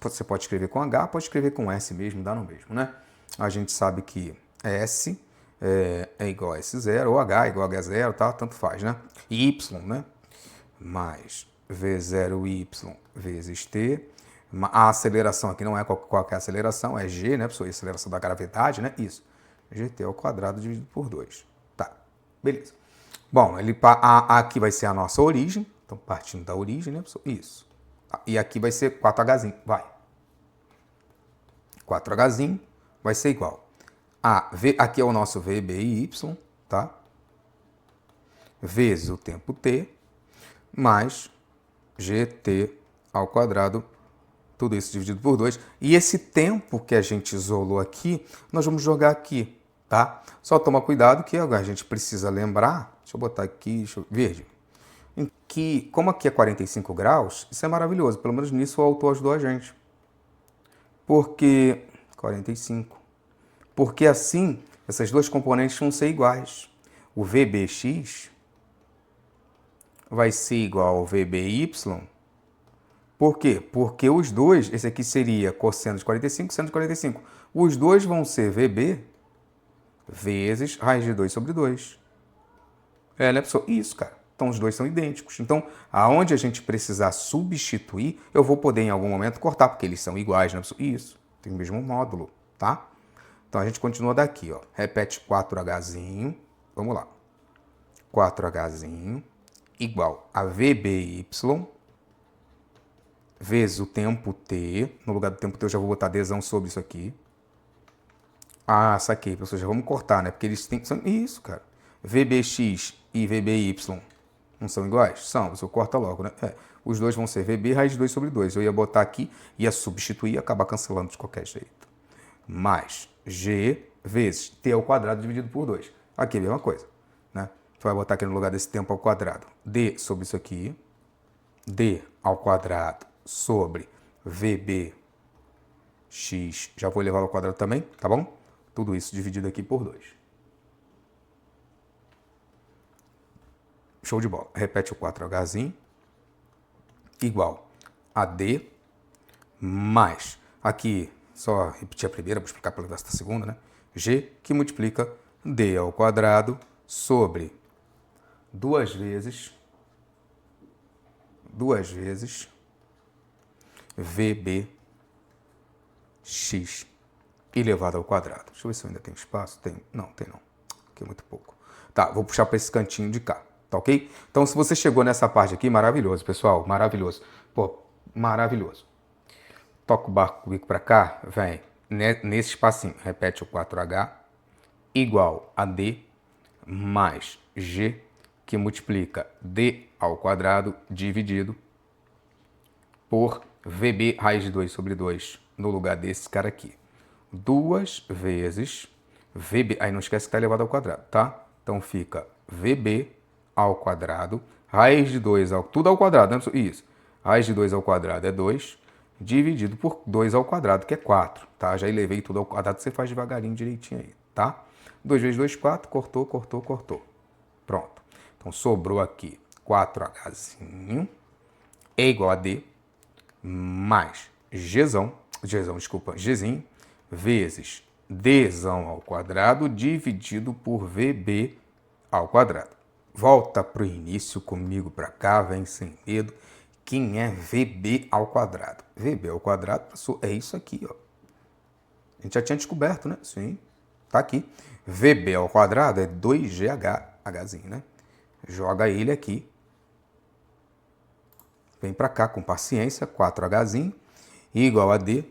você pode escrever com H, pode escrever com S mesmo, dá no mesmo, né? A gente sabe que S é igual a S0, ou H é igual a H0, tá? Tanto faz, né? E Y, né? Mais V0Y vezes T. A aceleração aqui não é qualquer aceleração, é G, né, pessoal? A aceleração da gravidade, né? Isso. GT ao quadrado dividido por 2. Tá, beleza. Bom, aqui vai ser a nossa origem. Então, partindo da origem, né, pessoal? Isso. E aqui vai ser 4Hzinho. Vai. 4Hzinho vai ser igual a aqui é o nosso VBY, tá? Vezes o tempo T, mais GT ao quadrado, tudo isso dividido por 2. E esse tempo que a gente isolou aqui, nós vamos jogar aqui, tá? Só toma cuidado que a gente precisa lembrar, deixa eu botar aqui, verde, que como aqui é 45 graus, isso é maravilhoso, pelo menos nisso o autor ajudou a gente. Porque 45. Porque assim, essas duas componentes vão ser iguais. O VBX vai ser igual ao VBY. Por quê? Porque os dois, esse aqui seria cosseno de 45, seno de 45. Os dois vão ser VB vezes raiz de 2 sobre 2. Né, pessoal? Isso, cara. Então, os dois são idênticos. Então, aonde a gente precisar substituir, eu vou poder, em algum momento, cortar, porque eles são iguais, né, pessoal? Isso. Tem o mesmo módulo, tá? Então, a gente continua daqui, ó. Repete 4Hzinho. Vamos lá. 4Hzinho igual a VBY vezes o tempo T. No lugar do tempo T, eu já vou botar Dzão sobre isso aqui. Ah, saquei, pessoal. Já vamos cortar, né? Porque eles têm... Isso, cara. VBX e VBY não são iguais? São, você corta logo, né? Os dois vão ser VB raiz de 2 sobre 2. Eu ia botar aqui, ia substituir e acabar cancelando de qualquer jeito. Mais G vezes T ao quadrado dividido por 2. Aqui é a mesma coisa, né? Tu vai botar aqui no lugar desse tempo ao quadrado. D sobre isso aqui. D ao quadrado sobre VBX. Já vou levar ao quadrado também, tá bom? Tudo isso dividido aqui por 2. Show de bola. Repete o 4Hzinho igual a D mais, aqui só repetir a primeira, vou explicar pelo resto da segunda, né? G que multiplica D ao quadrado sobre 2 vezes VBX elevado ao quadrado. Deixa eu ver se eu ainda tenho espaço. Tem? Não, tem não. Aqui é muito pouco. Tá, vou puxar para esse cantinho de cá. Tá ok? Então, se você chegou nessa parte aqui, maravilhoso, pessoal. Maravilhoso. Pô, maravilhoso. Toca o barco comigo para cá, vem nesse espacinho. Repete o 4H igual a D mais G, que multiplica D ao quadrado dividido por VB raiz de 2 sobre 2, no lugar desse cara aqui. 2 vezes VB, aí não esquece que está elevado ao quadrado, tá? Então fica VB ao quadrado, raiz de 2 ao... Tudo ao quadrado, né? Isso. Raiz de 2 ao quadrado é 2, dividido por 2 ao quadrado, que é 4, tá? Já elevei tudo ao quadrado, você faz devagarinho, direitinho aí, tá? 2 vezes 2, 4, cortou, cortou, cortou. Pronto. Então sobrou aqui 4Hzinho é igual a D mais Gzinho vezes Dzão ao quadrado dividido por VB ao quadrado. Volta para o início comigo para cá, vem sem medo. Quem é VB ao quadrado? VB ao quadrado é isso aqui, ó. A gente já tinha descoberto, né? Sim, tá aqui. VB ao quadrado é 2GHzinho, né? Joga ele aqui. Vem para cá com paciência, 4Hzinho igual a D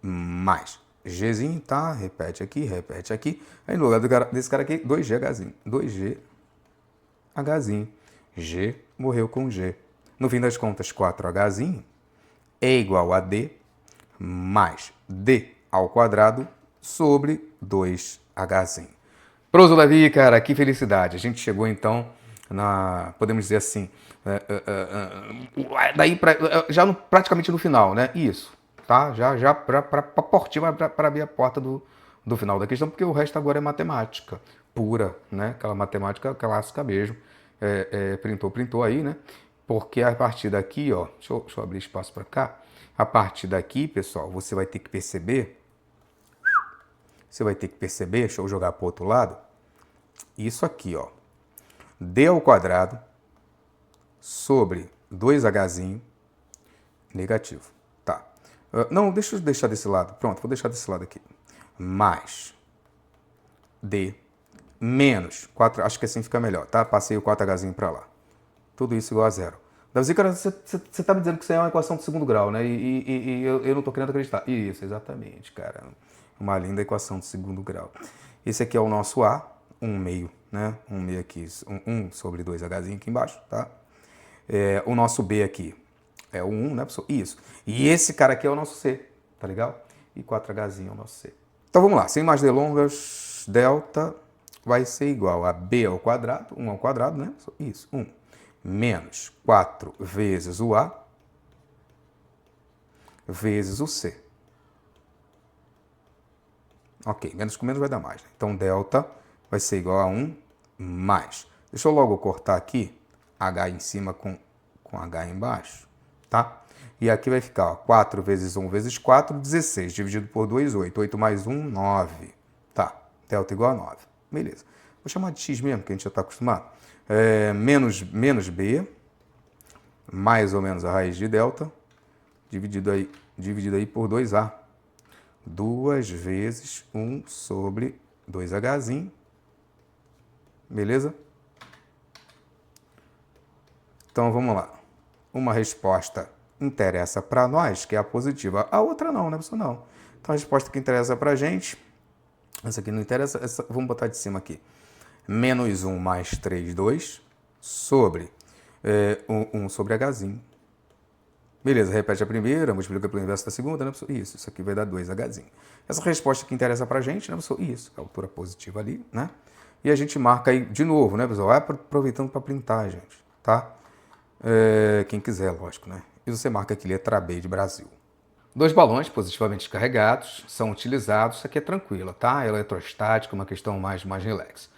mais Gzinho, tá? Repete aqui. Aí no lugar desse cara aqui, 2GHzinho. 2GHzinho. G morreu com G. No fim das contas, 4Hzinho é igual a D mais D ao quadrado sobre 2Hzinho. Proso Davi, cara, que felicidade. A gente chegou então podemos dizer assim, daí já praticamente no final, né? Isso, tá? Já para portinha, para abrir a porta do final da questão, porque o resto agora é matemática pura, né? Aquela matemática clássica mesmo. Printou aí, né? Porque a partir daqui, ó, deixa eu abrir espaço para cá. A partir daqui, pessoal, você vai ter que perceber, deixa eu jogar para o outro lado, isso aqui, ó. D ao quadrado sobre 2Hzinho negativo. Tá. Não, deixa eu deixar desse lado. Pronto, vou deixar desse lado aqui. Mais D menos 4, acho que assim fica melhor, tá? Passei o 4Hzinho para lá. Tudo isso igual a zero. Davi, cara, você tá me dizendo que isso é uma equação de segundo grau, né? E eu não tô querendo acreditar. Isso, exatamente, cara. Uma linda equação de segundo grau. Esse aqui é o nosso A, 1 meio, né? 1 meio aqui, 1 sobre 2Hzinho aqui embaixo, tá? O nosso B aqui é o 1, né, pessoal? Isso. E esse cara aqui é o nosso C, tá legal? E 4Hzinho é o nosso C. Então vamos lá, sem mais delongas. menos delta vai ser igual a b ao quadrado, 1 ao quadrado, né? Isso, 1 menos 4 vezes o a vezes o c. Ok, menos com menos vai dar mais. Né? Então, delta vai ser igual a 1 mais. Deixa eu logo cortar aqui h em cima com h embaixo, tá? E aqui vai ficar, ó, 4 vezes 1 vezes 4, 16. Dividido por 2, 8. 8 mais 1, 9. Tá, delta igual a 9. Beleza. Vou chamar de x mesmo, que a gente já está acostumado. Menos b, mais ou menos a raiz de delta, dividido aí por 2a. 2 vezes 1 sobre 2hzinho. Beleza? Então, vamos lá. Uma resposta interessa para nós, que é a positiva. A outra não, né, pessoal? Não. Então, a resposta que interessa para a gente, essa aqui não interessa, vamos botar de cima aqui. Menos 1 mais 3, 2, sobre 1 sobre hzinho. Beleza, repete a primeira, multiplica pelo inverso da segunda, né, pessoal? Isso aqui vai dar 2hzinho. Essa resposta que interessa pra gente, né, pessoal? Isso, a altura positiva ali, né? E a gente marca aí de novo, né, pessoal? Vai aproveitando para printar, gente, tá? Quem quiser, lógico, né? E você marca aqui letra B de Brasil. 2 balões positivamente carregados são utilizados, isso aqui é tranquilo, tá? Eletrostática, uma questão mais relax.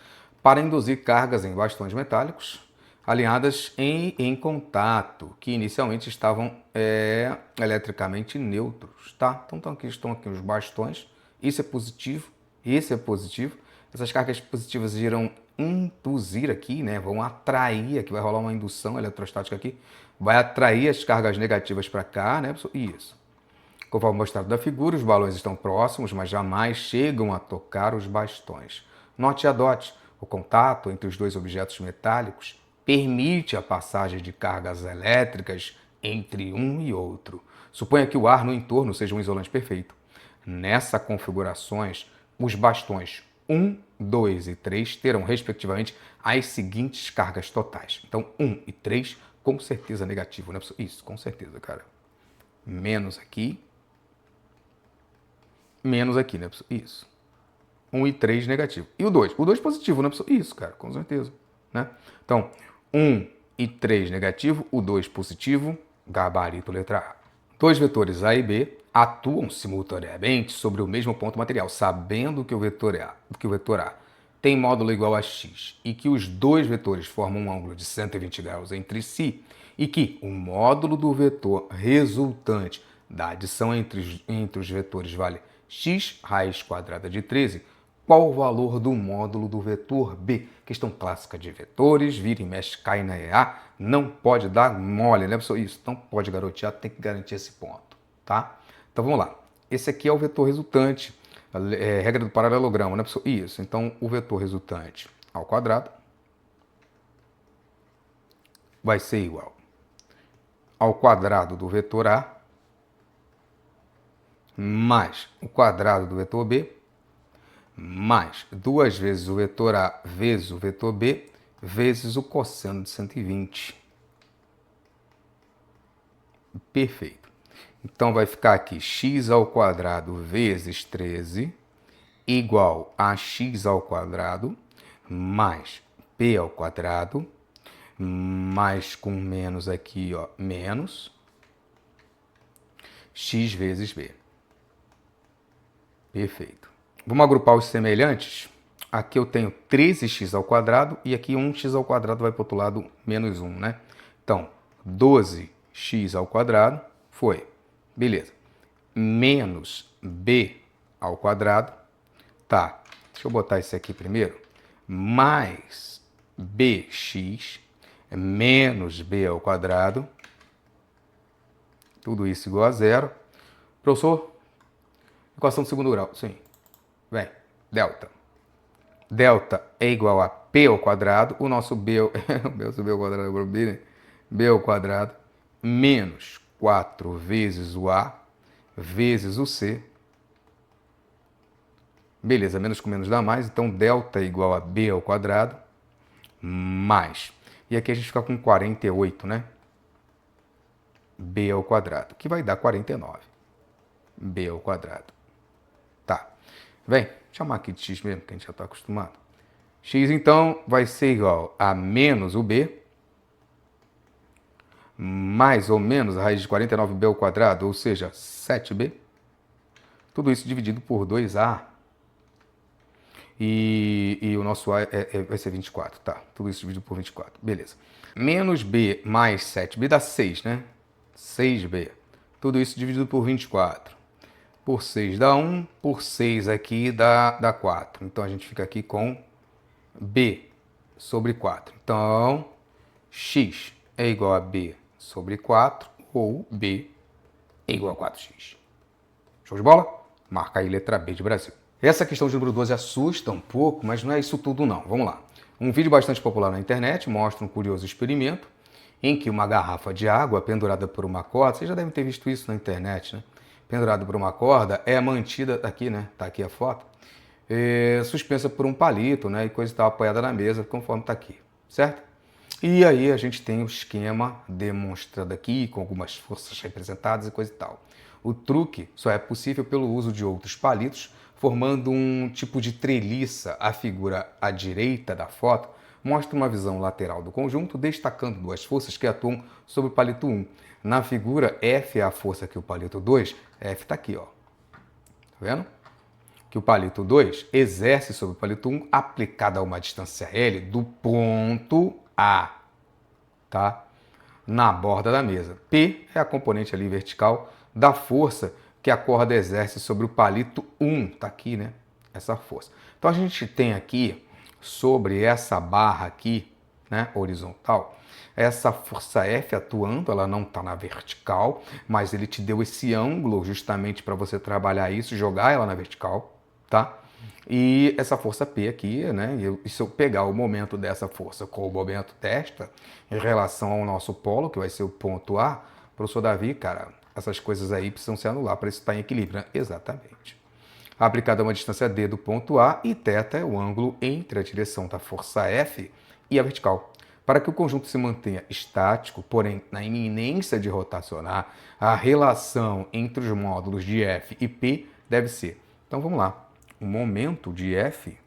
Para induzir cargas em bastões metálicos, alinhadas em contato, que inicialmente estavam eletricamente neutros, tá? Então estão aqui os bastões, isso é positivo, esse é positivo. Essas cargas positivas irão induzir aqui, né? Vão atrair, aqui vai rolar uma indução eletrostática aqui, vai atrair as cargas negativas para cá, né? Isso. Conforme mostrado da figura, os balões estão próximos, mas jamais chegam a tocar os bastões. Note e adote, o contato entre os dois objetos metálicos permite a passagem de cargas elétricas entre um e outro. Suponha que o ar no entorno seja um isolante perfeito. Nessas configurações, os bastões 1, 2 e 3 terão, respectivamente, as seguintes cargas totais. Então, 1 e 3, com certeza negativo, né? Isso, com certeza, cara. Menos aqui, né? Isso. 1 e 3 negativo. E o 2? O 2 positivo, né? Isso, cara, com certeza, né? Então, 1 e 3 negativo, o 2 positivo, gabarito letra A. Dois vetores A e B atuam simultaneamente sobre o mesmo ponto material, sabendo que o vetor A tem módulo igual a x e que os dois vetores formam um ângulo de 120 graus entre si e que o módulo do vetor resultante da adição entre os vetores vale x raiz quadrada de 13, qual o valor do módulo do vetor B? Questão clássica de vetores, vira e mexe, cai na EA, não pode dar mole, né, pessoal? Isso, não pode garotear, tem que garantir esse ponto, tá? Então vamos lá. Esse aqui é o vetor resultante, regra do paralelogramo, né, pessoal? Isso, então o vetor resultante ao quadrado vai ser igual ao quadrado do vetor A mais o quadrado do vetor B mais 2 vezes o vetor A vezes o vetor B vezes o cosseno de 120. Perfeito. Então vai ficar aqui x ao quadrado vezes 13 igual a x ao quadrado mais p ao quadrado mais com menos aqui, ó, menos x vezes b. Perfeito. Vamos agrupar os semelhantes? Aqui eu tenho 13x ao quadrado e aqui 1x ao quadrado vai para o outro lado, menos 1, né? Então, 12x ao quadrado foi, beleza, menos b ao quadrado, tá, deixa eu botar esse aqui primeiro, mais bx menos b ao quadrado, tudo isso igual a zero. Professor, equação de segundo grau, sim. Vem, delta. Delta é igual a p ao quadrado, o nosso b, b ao quadrado agora b, né? B ao quadrado, menos 4 vezes o a, vezes o c. Beleza, menos com menos dá mais, então delta é igual a b ao quadrado, mais. E aqui a gente fica com 48, né? B ao quadrado, que vai dar 49. B ao quadrado. Tá. Vem, chamar aqui de x mesmo, que a gente já está acostumado. X, então, vai ser igual a menos o b, mais ou menos a raiz de 49b ao quadrado, ou seja, 7b. Tudo isso dividido por 2a. E o nosso a vai ser 24, tá? Tudo isso dividido por 24, beleza. Menos b mais 7b dá 6, né? 6b. Tudo isso dividido por 24. Por 6 dá 1, por 6 aqui dá 4. Então a gente fica aqui com b sobre 4. Então, x é igual a b sobre 4 ou b é igual a 4x. Show de bola? Marca aí letra B de Brasil. Essa questão de número 12 assusta um pouco, mas não é isso tudo não. Vamos lá. Um vídeo bastante popular na internet mostra um curioso experimento em que uma garrafa de água pendurada por uma corda, vocês já devem ter visto isso na internet, né? Pendurada por uma corda, é mantida, aqui, né? Tá aqui a foto. Suspensa por um palito, né? E coisa e tal, apoiada na mesa, conforme tá aqui, certo? E aí a gente tem o esquema demonstrado aqui, com algumas forças representadas e coisa e tal. O truque só é possível pelo uso de outros palitos, formando um tipo de treliça. A figura à direita da foto mostra uma visão lateral do conjunto, destacando duas forças que atuam sobre o palito 1. Na figura, F é a força que o palito 2, F está aqui, ó. Tá vendo? Que o palito 2 exerce sobre o palito 1 aplicada a uma distância L do ponto A, tá? Na borda da mesa. P é a componente ali vertical da força que a corda exerce sobre o palito 1, tá aqui, né? Essa força. Então a gente tem aqui sobre essa barra aqui, né, horizontal, essa força F atuando, ela não está na vertical, mas ele te deu esse ângulo justamente para você trabalhar isso, jogar ela na vertical, tá? E essa força P aqui, né? E se eu pegar o momento dessa força com o momento testa em relação ao nosso polo, que vai ser o ponto A, professor Davi, cara, essas coisas aí precisam se anular para isso estar em equilíbrio, né? Exatamente. Aplicada uma distância D do ponto A e θ é o ângulo entre a direção da força F e a vertical. Para que o conjunto se mantenha estático, porém na iminência de rotacionar, a relação entre os módulos de F e P deve ser. Então vamos lá. O momento de F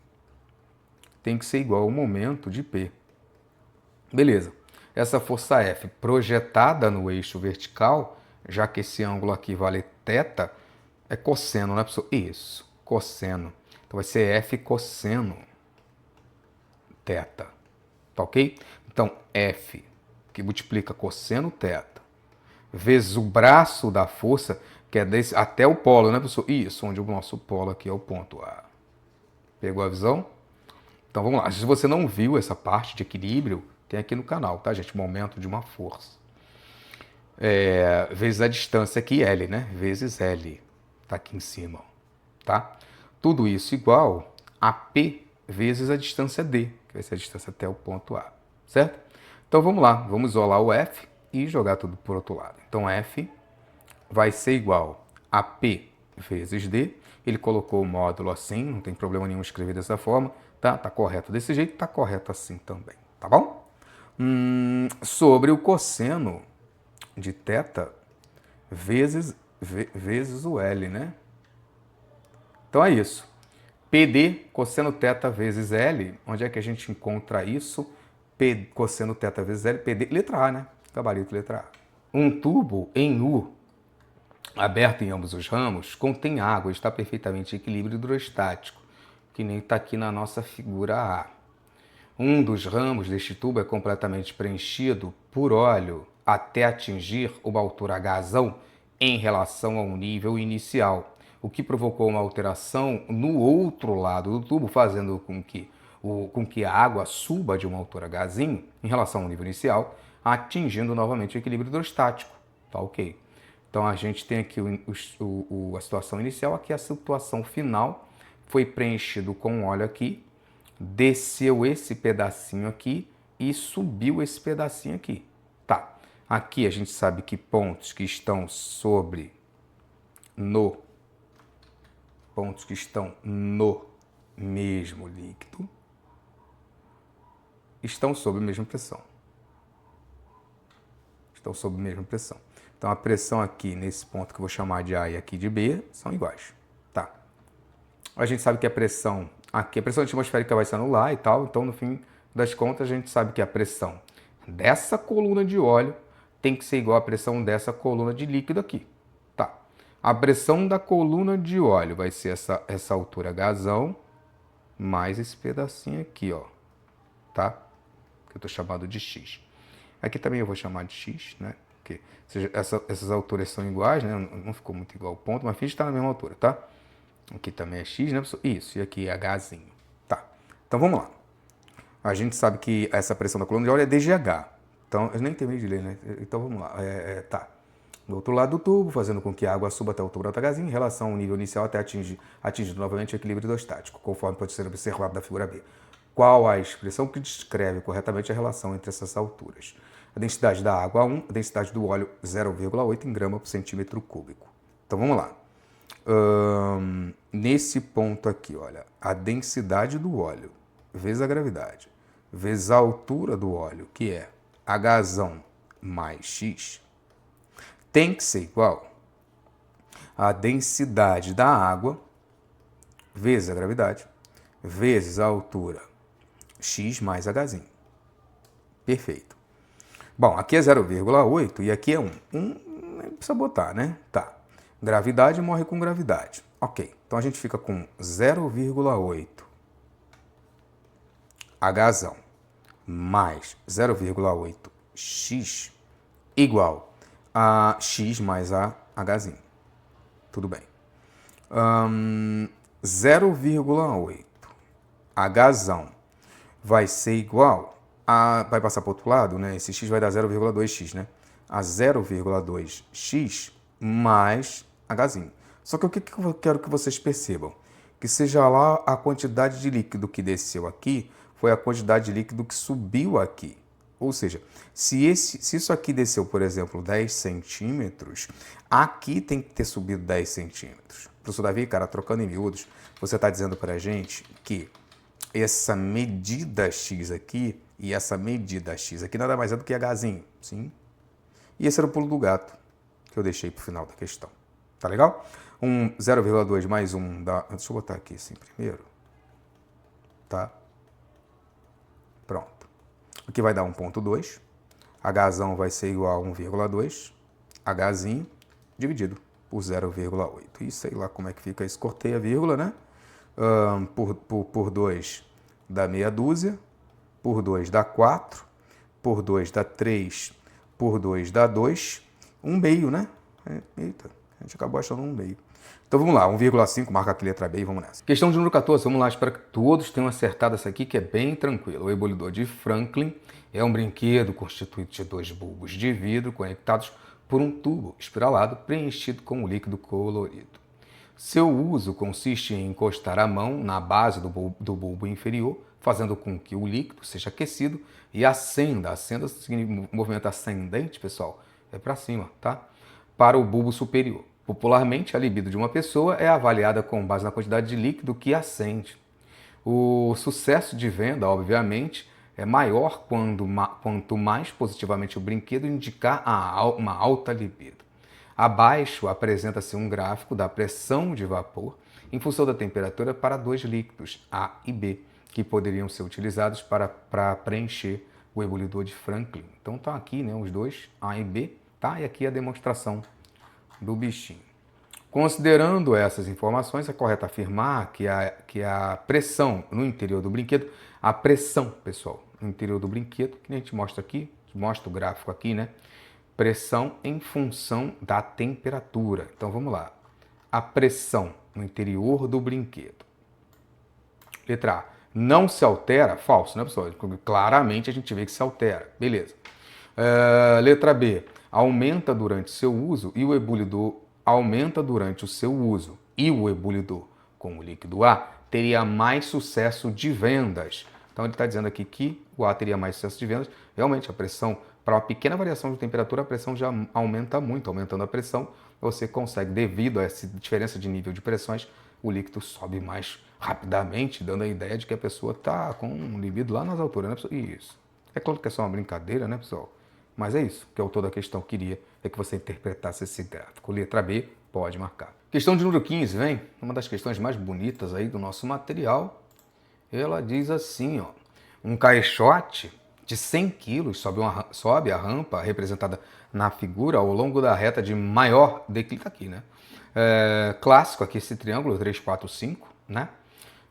tem que ser igual ao momento de P. Beleza. Essa força F projetada no eixo vertical, já que esse ângulo aqui vale θ, é cosseno, né, pessoal? Isso, cosseno. Então vai ser F cosseno θ. Tá ok? Então, F, que multiplica cosseno θ, vezes o braço da força, que é desse, até o polo, né, pessoal? Isso, onde o nosso polo aqui é o ponto A. Pegou a visão? Então vamos lá. Se você não viu essa parte de equilíbrio, tem aqui no canal, tá, gente? Momento de uma força. Vezes a distância aqui, L, né? Vezes L. Tá aqui em cima, tá? Tudo isso igual a P vezes a distância D, que vai ser a distância até o ponto A, certo? Então vamos lá. Vamos isolar o F e jogar tudo por outro lado. Então F vai ser igual a P vezes D. Ele colocou o módulo assim, não tem problema nenhum escrever dessa forma, tá? Tá correto desse jeito, tá correto assim também, tá bom? Sobre o cosseno de θ vezes o L, né? Então é isso. PD, cosseno θ vezes L, onde é que a gente encontra isso? P, cosseno θ vezes L, PD, letra A, né? Gabarito, letra A. Um tubo em U aberto em ambos os ramos, contém água, está perfeitamente em equilíbrio hidrostático, que nem está aqui na nossa figura A. Um dos ramos deste tubo é completamente preenchido por óleo até atingir uma altura Hzão em relação ao nível inicial, o que provocou uma alteração no outro lado do tubo, fazendo com que a água suba de uma altura Hzinho em relação ao nível inicial, atingindo novamente o equilíbrio hidrostático. Tá ok? Então a gente tem aqui a situação inicial, aqui a situação final, foi preenchido com óleo aqui, desceu esse pedacinho aqui e subiu esse pedacinho aqui. Tá, aqui a gente sabe que pontos que estão no mesmo líquido estão sob a mesma pressão. Estão sob a mesma pressão. Então, a pressão aqui, nesse ponto que eu vou chamar de A e aqui de B, são iguais, tá? a gente sabe que a pressão aqui, a pressão atmosférica vai se anular e tal, então no fim das contas a gente sabe que a pressão dessa coluna de óleo tem que ser igual à pressão dessa coluna de líquido aqui, tá? A pressão da coluna de óleo vai ser essa altura Hzão mais esse pedacinho aqui, ó, tá? Que eu tô chamando de X. Aqui também eu vou chamar de X, né? Porque essas alturas são iguais, né? Não ficou muito igual o ponto, mas finge que está na mesma altura, tá? Aqui também é X, né? Isso, e aqui é Hzinho. Tá. Então vamos lá. A gente sabe que essa pressão da coluna de óleo é DGH. Então, eu nem terminei de ler, né? Então vamos lá. Tá. Do outro lado do tubo, fazendo com que a água suba até o tubo do Hzinho, em relação ao nível inicial até atingindo novamente o equilíbrio hidrostático, conforme pode ser observado da figura B. Qual a expressão que descreve corretamente a relação entre essas alturas? A densidade da água 1, a densidade do óleo 0,8 em grama por centímetro cúbico. Então vamos lá. Nesse ponto aqui, olha, a densidade do óleo vezes a gravidade, vezes a altura do óleo, que é Hzão mais X, tem que ser igual a densidade da água vezes a gravidade, vezes a altura X mais Hzinho. Perfeito. Bom, aqui é 0,8 e aqui é 1. 1 não precisa botar, né? Tá. Gravidade morre com gravidade. Ok. Então a gente fica com 0,8 Hzão mais 0,8 X igual a X mais a Hzinho. Tudo bem. 0,8 Hzão vai ser igual a... Vai passar para o outro lado, né? Esse X vai dar 0,2X, né? A 0,2X mais Hzinho. Só que o que eu quero que vocês percebam? Que seja lá a quantidade de líquido que desceu aqui, foi a quantidade de líquido que subiu aqui. Ou seja, se isso aqui desceu, por exemplo, 10 centímetros, aqui tem que ter subido 10 centímetros. Professor Davi, cara, trocando em miúdos, você está dizendo para a gente que essa medida X aqui e essa medida X aqui nada mais é do que Hzinho, sim? E esse era o pulo do gato que eu deixei para o final da questão. Tá legal? 0,2 mais 1 dá... Deixa eu botar aqui assim primeiro. Tá? Pronto. Aqui vai dar 1,2. Hzão vai ser igual a 1,2. Hzinho dividido por 0,8. E sei lá como é que fica isso. Cortei a vírgula, né? Por 2 dá meia dúzia. Por 2 dá 4. Por 2 dá 3. Por 2 dá 2. 1/2, né? Eita, a gente acabou achando 1/2. Então vamos lá, 1,5, marca aqui letra B e vamos nessa. Questão de número 14, vamos lá, espero que todos tenham acertado essa aqui, que é bem tranquilo. O ebulidor de Franklin é um brinquedo constituído de 2 bulbos de vidro conectados por um tubo espiralado preenchido com um líquido colorido. Seu uso consiste em encostar a mão na base do bulbo inferior, fazendo com que o líquido seja aquecido e acenda. Acenda significa movimento ascendente, pessoal, é para cima, tá? Para o bulbo superior. Popularmente, a libido de uma pessoa é avaliada com base na quantidade de líquido que acende. O sucesso de venda, obviamente, é maior quanto mais positivamente o brinquedo indicar uma alta libido. Abaixo apresenta-se um gráfico da pressão de vapor em função da temperatura para 2 líquidos, A e B, que poderiam ser utilizados para preencher o ebulidor de Franklin. Então tá aqui, né, os dois, A e B, tá? E aqui a demonstração do bichinho. Considerando essas informações, é correto afirmar que a pressão no interior do brinquedo, a pressão, pessoal, no interior do brinquedo, que a gente mostra aqui, mostra o gráfico aqui, né? Pressão em função da temperatura. Então vamos lá. A pressão no interior do brinquedo. Letra A. Não se altera? Falso, né, pessoal? Claramente a gente vê que se altera. Beleza. Letra B. Aumenta durante seu uso e o ebulidor aumenta durante o seu uso e o ebulidor com o líquido A teria mais sucesso de vendas. Então ele está dizendo aqui que o A teria mais sucesso de vendas. Realmente a pressão, para uma pequena variação de temperatura, a pressão já aumenta muito. Aumentando a pressão, você consegue, devido a essa diferença de nível de pressões, o líquido sobe mais rapidamente, dando a ideia de que a pessoa está com um libido lá nas alturas, né, pessoal? Isso. É claro que é só uma brincadeira, né, pessoal? Mas é isso que o autor da questão queria, é que você interpretasse esse gráfico. Letra B, Pode marcar. Questão de número 15, vem? Uma das questões mais bonitas aí do nosso material. Ela diz assim, ó. Um caixote de 100 quilos sobe a rampa representada na figura ao longo da reta de maior declive aqui, né? Clássico aqui esse triângulo 3, 4, 5, né?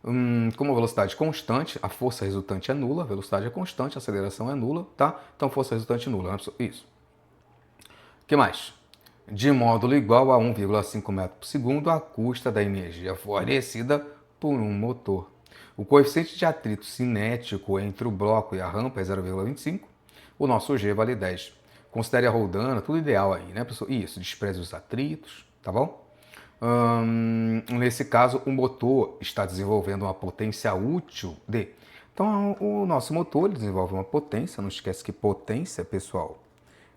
Com uma velocidade constante, a força resultante é nula, a velocidade é constante, a aceleração é nula, tá? Então força resultante nula, né? Isso. O que mais? De módulo igual a 1,5 metros por segundo à custa da energia fornecida por um motor. O coeficiente de atrito cinético entre o bloco e a rampa é 0,25. O nosso G vale 10. Considere a roldana, tudo ideal aí, né, pessoal? Isso, despreze os atritos, tá bom? Nesse caso, o motor está desenvolvendo uma potência útil de... Então, o nosso motor desenvolve uma potência, não esquece que potência, pessoal,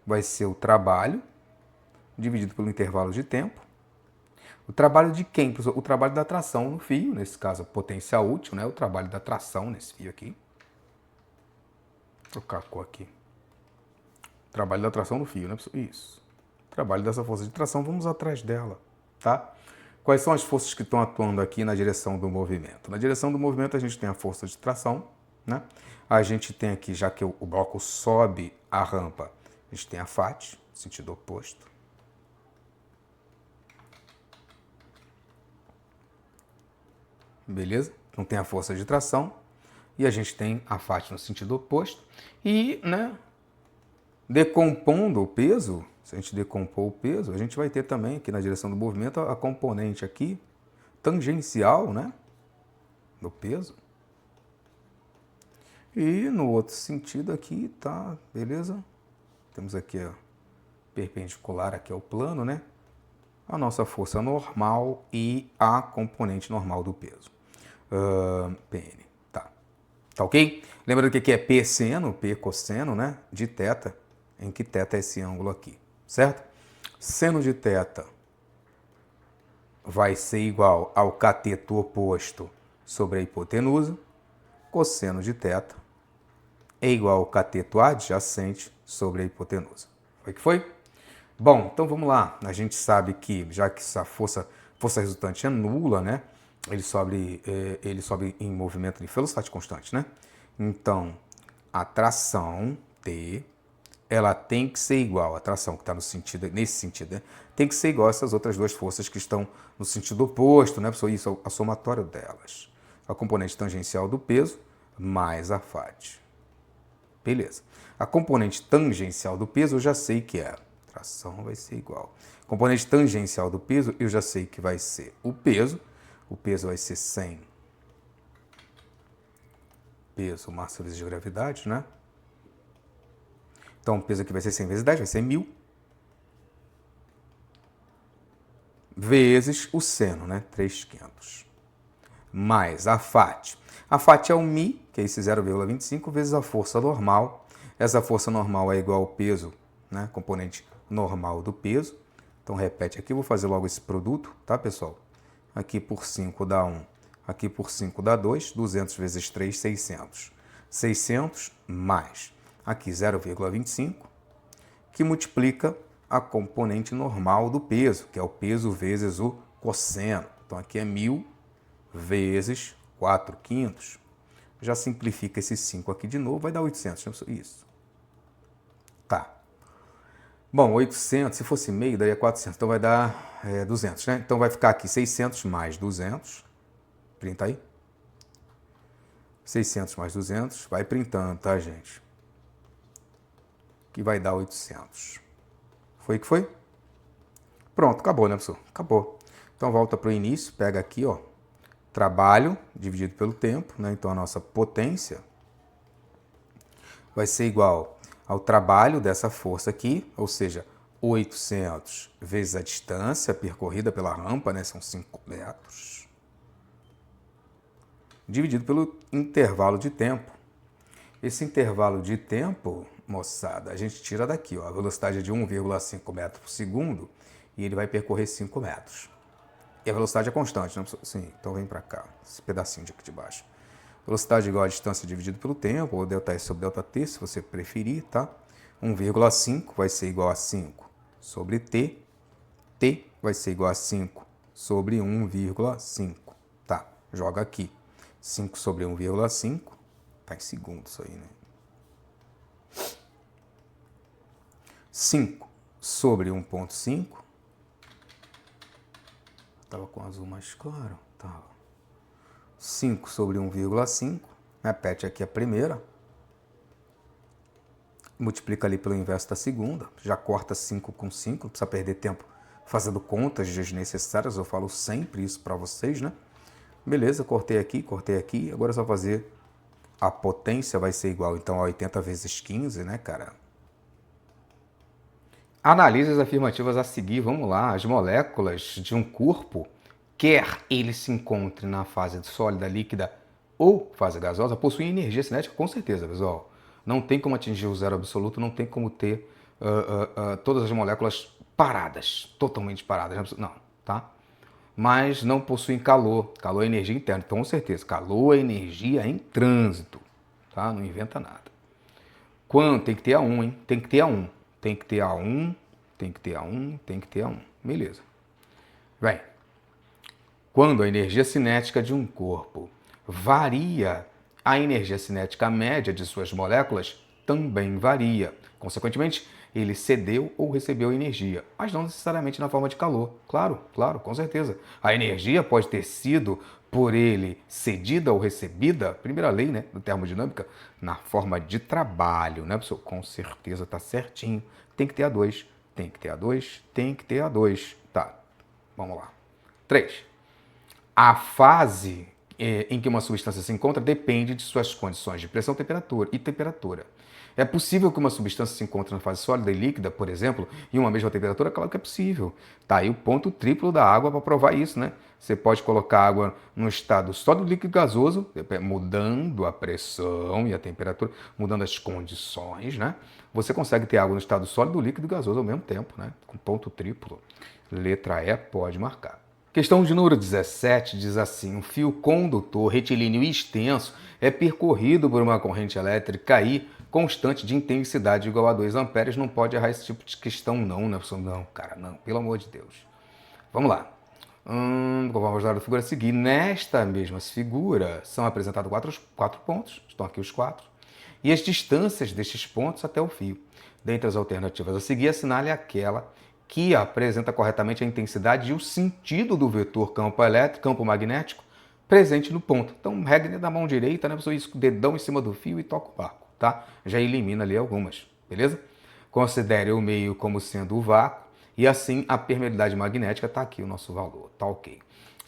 vai ser o trabalho dividido pelo intervalo de tempo. O trabalho de quem? O trabalho da tração no fio, nesse caso a potência útil, né? O trabalho da tração nesse fio aqui. Vou trocar a cor aqui. Trabalho da tração no fio, né? Isso. Trabalho dessa força de tração, vamos atrás dela, tá? Quais são as forças que estão atuando aqui na direção do movimento? Na direção do movimento a gente tem a força de tração, né? A gente tem aqui, já que o bloco sobe a rampa, a gente tem a FAT, sentido oposto. Beleza? Então tem a força de tração e a gente tem a FAT no sentido oposto. E, né, decompondo o peso, se a gente decompor o peso, a gente vai ter também aqui na direção do movimento a componente aqui tangencial, né, do peso. E no outro sentido aqui, tá, beleza? Temos aqui a perpendicular aqui ao plano, né? A nossa força normal e a componente normal do peso. PN, tá. Tá ok? Lembrando que aqui é P seno, P cosseno, né? De θ, em que θ é esse ângulo aqui, certo? Seno de θ vai ser igual ao cateto oposto sobre a hipotenusa. Cosseno de θ é igual ao cateto adjacente sobre a hipotenusa. Foi que foi? Bom, então vamos lá. A gente sabe que, já que essa força resultante é nula, né? Ele sobe em movimento de velocidade constante, né? Então, a tração T, ela tem que ser igual, a tração que está no sentido, nesse sentido, né? Tem que ser igual a essas outras duas forças que estão no sentido oposto, né? Isso é a somatória delas. A componente tangencial do peso mais a FAT. Beleza. A componente tangencial do peso eu já sei que é. Tração vai ser igual. Componente tangencial do peso eu já sei que vai ser o peso. O peso vai ser 100 peso, massa vezes gravidade, né? Então o peso aqui vai ser 100 vezes 10, vai ser 1000. Vezes o seno, né? 3,500. Mais a FAT. A FAT é o Mi, que é esse 0,25, vezes a força normal. Essa força normal é igual ao peso, né? Componente normal do peso. Então repete aqui, vou fazer logo esse produto, tá, pessoal? Aqui por 5 dá 1, aqui por 5 dá 2, 200 vezes 3, 600. 600 mais, aqui 0,25, que multiplica a componente normal do peso, que é o peso vezes o cosseno. Então aqui é 1000 vezes 4/5. Já simplifica esse 5 aqui de novo, vai dar 800. Isso. Tá. Bom, 800, se fosse meio, daria 400. Então vai dar 200, né? Então vai ficar aqui 600 mais 200. Printa aí. 600 mais 200. Vai printando, tá, gente? Que vai dar 800. Foi que foi? Pronto, acabou, né, pessoal? Acabou. Então volta para o início, pega aqui, ó. Trabalho dividido pelo tempo, né? Então a nossa potência vai ser igual ao trabalho dessa força aqui, ou seja, 800 vezes a distância percorrida pela rampa, né? São 5 metros, dividido pelo intervalo de tempo. Esse intervalo de tempo, moçada, a gente tira daqui, ó. A velocidade é de 1,5 metros por segundo e ele vai percorrer 5 metros. E a velocidade é constante, né? Sim, então vem para cá, esse pedacinho de aqui de baixo. Velocidade igual a distância dividido pelo tempo, ou ΔS sobre ΔT, se você preferir, tá? 1,5 vai ser igual a 5 sobre T. T vai ser igual a 5 sobre 1,5. Tá, joga aqui. 5 sobre 1,5. Tá em segundo isso aí, né? 5 sobre 1,5. Tava com azul mais claro. Tava. 5 sobre 1,5. Repete aqui a primeira. Multiplica ali pelo inverso da segunda. Já corta 5 com 5. Não precisa perder tempo fazendo contas desnecessárias. Eu falo sempre isso para vocês, né? Beleza, cortei aqui. Agora é só fazer a potência, vai ser igual então a 80 vezes 15, né, cara? Analise as afirmativas a seguir. Vamos lá. As moléculas de um corpo, quer ele se encontre na fase sólida, líquida ou fase gasosa, possuem energia cinética, com certeza, pessoal. Não tem como atingir o zero absoluto, não tem como ter todas as moléculas paradas, totalmente paradas. Não, tá? Mas não possuem calor. Calor é energia interna, então, com certeza. Calor é energia em trânsito, tá? Não inventa nada. Quando? Tem que ter A1, hein? Tem que ter A1. Tem que ter A1, tem que ter A1, tem que ter A1. Beleza. Bem, quando a energia cinética de um corpo varia, a energia cinética média de suas moléculas também varia. Consequentemente, ele cedeu ou recebeu energia, mas não necessariamente na forma de calor. Claro, com certeza. A energia pode ter sido por ele cedida ou recebida, primeira lei, né, da termodinâmica, na forma de trabalho, né, pessoal? Com certeza tá certinho. Tem que ter A2, tem que ter A2, tem que ter A2. Tá, vamos lá. 3. A fase em que uma substância se encontra depende de suas condições de pressão e temperatura. É possível que uma substância se encontre na fase sólida e líquida, por exemplo, em uma mesma temperatura? Claro que é possível. Tá aí o ponto triplo da água para provar isso, né? Você pode colocar água no estado sólido, líquido e gasoso, mudando a pressão e a temperatura, mudando as condições, né? Você consegue ter água no estado sólido, líquido e gasoso ao mesmo tempo, né? Com ponto triplo. Letra E pode marcar. Questão de número 17 diz assim: um fio condutor retilíneo extenso é percorrido por uma corrente elétrica I constante de intensidade igual a 2 amperes. Não pode errar esse tipo de questão não, né? Não, cara, não. Pelo amor de Deus. Vamos lá. Vamos dar a figura a seguir. Nesta mesma figura são apresentados quatro pontos. Estão aqui os 4. E as distâncias destes pontos até o fio. Dentre as alternativas a seguir, assinale aquela que apresenta corretamente a intensidade e o sentido do vetor campo elétrico, campo magnético, presente no ponto. Então, regra da mão direita, né? Pessoal, isso, dedão em cima do fio e toca o barco, tá? Já elimina ali algumas, beleza? Considere o meio como sendo o vácuo e assim a permeabilidade magnética, tá aqui o nosso valor, tá ok.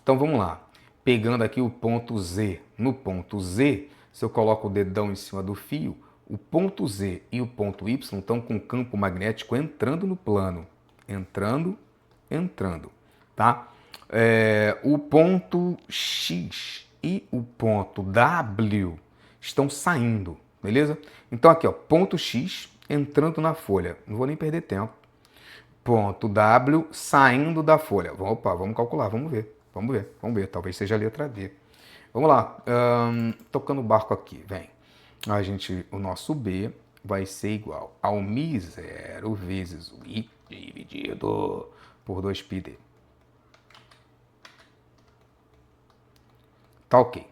Então, vamos lá. Pegando aqui o ponto Z. No ponto Z, se eu coloco o dedão em cima do fio, o ponto Z e o ponto Y estão com o campo magnético entrando no plano. Entrando, tá? O ponto X e o ponto W estão saindo, beleza? Então aqui, ó, ponto X entrando na folha. Não vou nem perder tempo. Ponto W saindo da folha. Opa, vamos calcular, vamos ver. Talvez seja a letra D. Vamos lá. Tocando o barco aqui, vem. O nosso B vai ser igual ao μ0 vezes o I dividido por 2πd. Tá ok.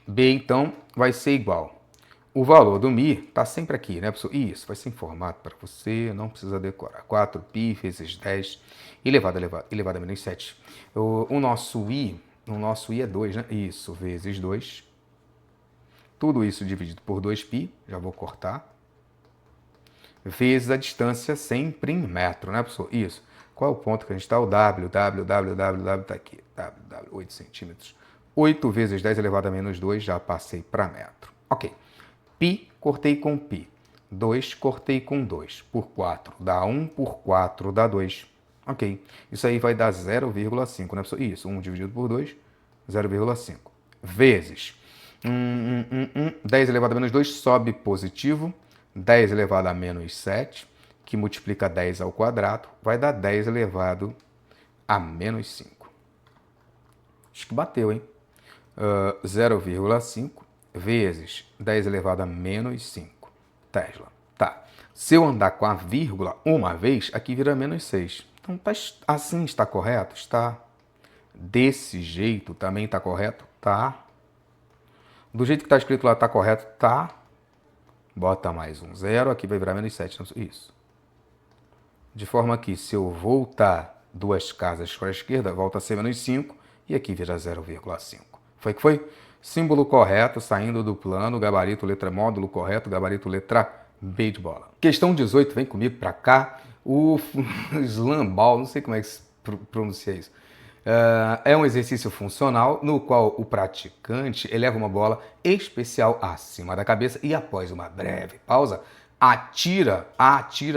B, então, vai ser igual. O valor do μ tá sempre aqui, né, pessoal? Isso, vai ser em formato para você, não precisa decorar. 4π vezes 10 elevado a menos 7. O nosso I é 2, né? Isso, vezes 2. Tudo isso dividido por 2π, já vou cortar. Vezes a distância sempre em metro, né, pessoal? Isso. Qual é o ponto que a gente está? O W está aqui. W, 8 centímetros. 8 vezes 10 elevado a menos 2, já passei para metro. Ok. Π, cortei com π. 2, cortei com 2. Por 4, dá 1, por 4 dá 2. Ok. Isso aí vai dar 0,5, né, pessoal? Isso, 1 dividido por 2, 0,5. Vezes 10 elevado a menos 2 sobe positivo. 10 elevado a menos 7, que multiplica 10 ao quadrado, vai dar 10 elevado a menos 5. Acho que bateu, hein? 0,5 vezes 10 elevado a menos 5. Tesla. Tá. Se eu andar com a vírgula uma vez, aqui vira menos 6. Então, assim está correto? Está. Desse jeito também está correto? Tá. Do jeito que está escrito lá está correto? Tá. Bota mais um zero, aqui vai virar menos 7. Isso. De forma que se eu voltar 2 casas para a esquerda, volta a ser menos 5 e aqui vira 0,5. Foi que foi? Símbolo correto, saindo do plano, gabarito, letra módulo correto, gabarito, letra B de bola. Questão 18, vem comigo para cá. O slamball, não sei como é que se pronuncia isso. É um exercício funcional no qual o praticante eleva uma bola especial acima da cabeça e após uma breve pausa, atira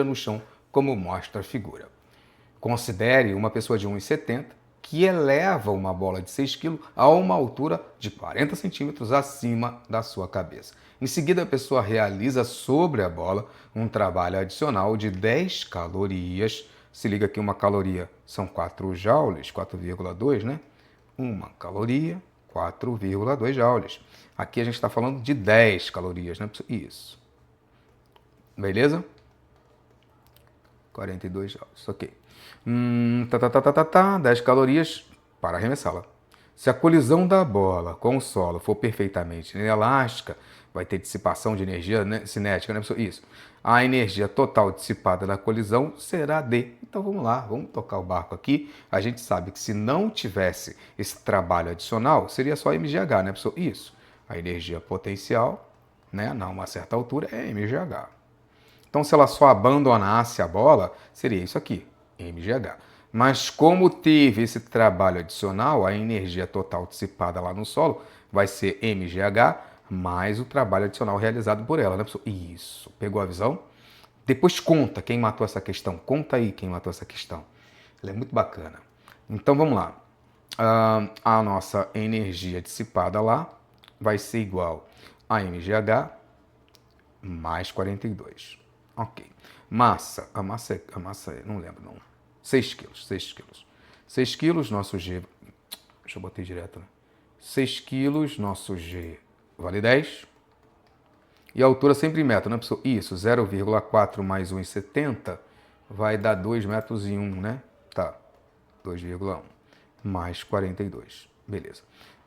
no chão, como mostra a figura. Considere uma pessoa de 1,70 que eleva uma bola de 6 kg a uma altura de 40 centímetros acima da sua cabeça. Em seguida, a pessoa realiza sobre a bola um trabalho adicional de 10 calorias. Se liga que uma caloria são 4 joules, 4,2, né? Uma caloria, 4,2 joules. Aqui a gente está falando de 10 calorias, né? Isso. Beleza? 42 joules, ok. 10 calorias para arremessá-la. Se a colisão da bola com o solo for perfeitamente inelástica, vai ter dissipação de energia cinética, né? Isso. A energia total dissipada na colisão será D. Então vamos lá, vamos tocar o barco aqui. A gente sabe que se não tivesse esse trabalho adicional, seria só mgh, né, pessoal? Isso. A energia potencial, né, a uma certa altura, é mgh. Então, se ela só abandonasse a bola, seria isso aqui, mgh. Mas como teve esse trabalho adicional, a energia total dissipada lá no solo vai ser mgh mais o trabalho adicional realizado por ela, né, pessoal? Isso. Pegou a visão? Depois conta quem matou essa questão. Conta aí quem matou essa questão. Ela é muito bacana. Então, vamos lá. A nossa energia dissipada lá vai ser igual a mgh mais 42. Ok. Massa. A massa é, não lembro não. 6 quilos. 6 quilos, nosso G... Deixa eu botar direto, né? 6 quilos, nosso G vale 10. E a altura sempre em metro, né, pessoal? Isso, 0,4 mais 1,70 vai dar 2 metros e 1, né? Tá, 2,1 mais 42. Beleza.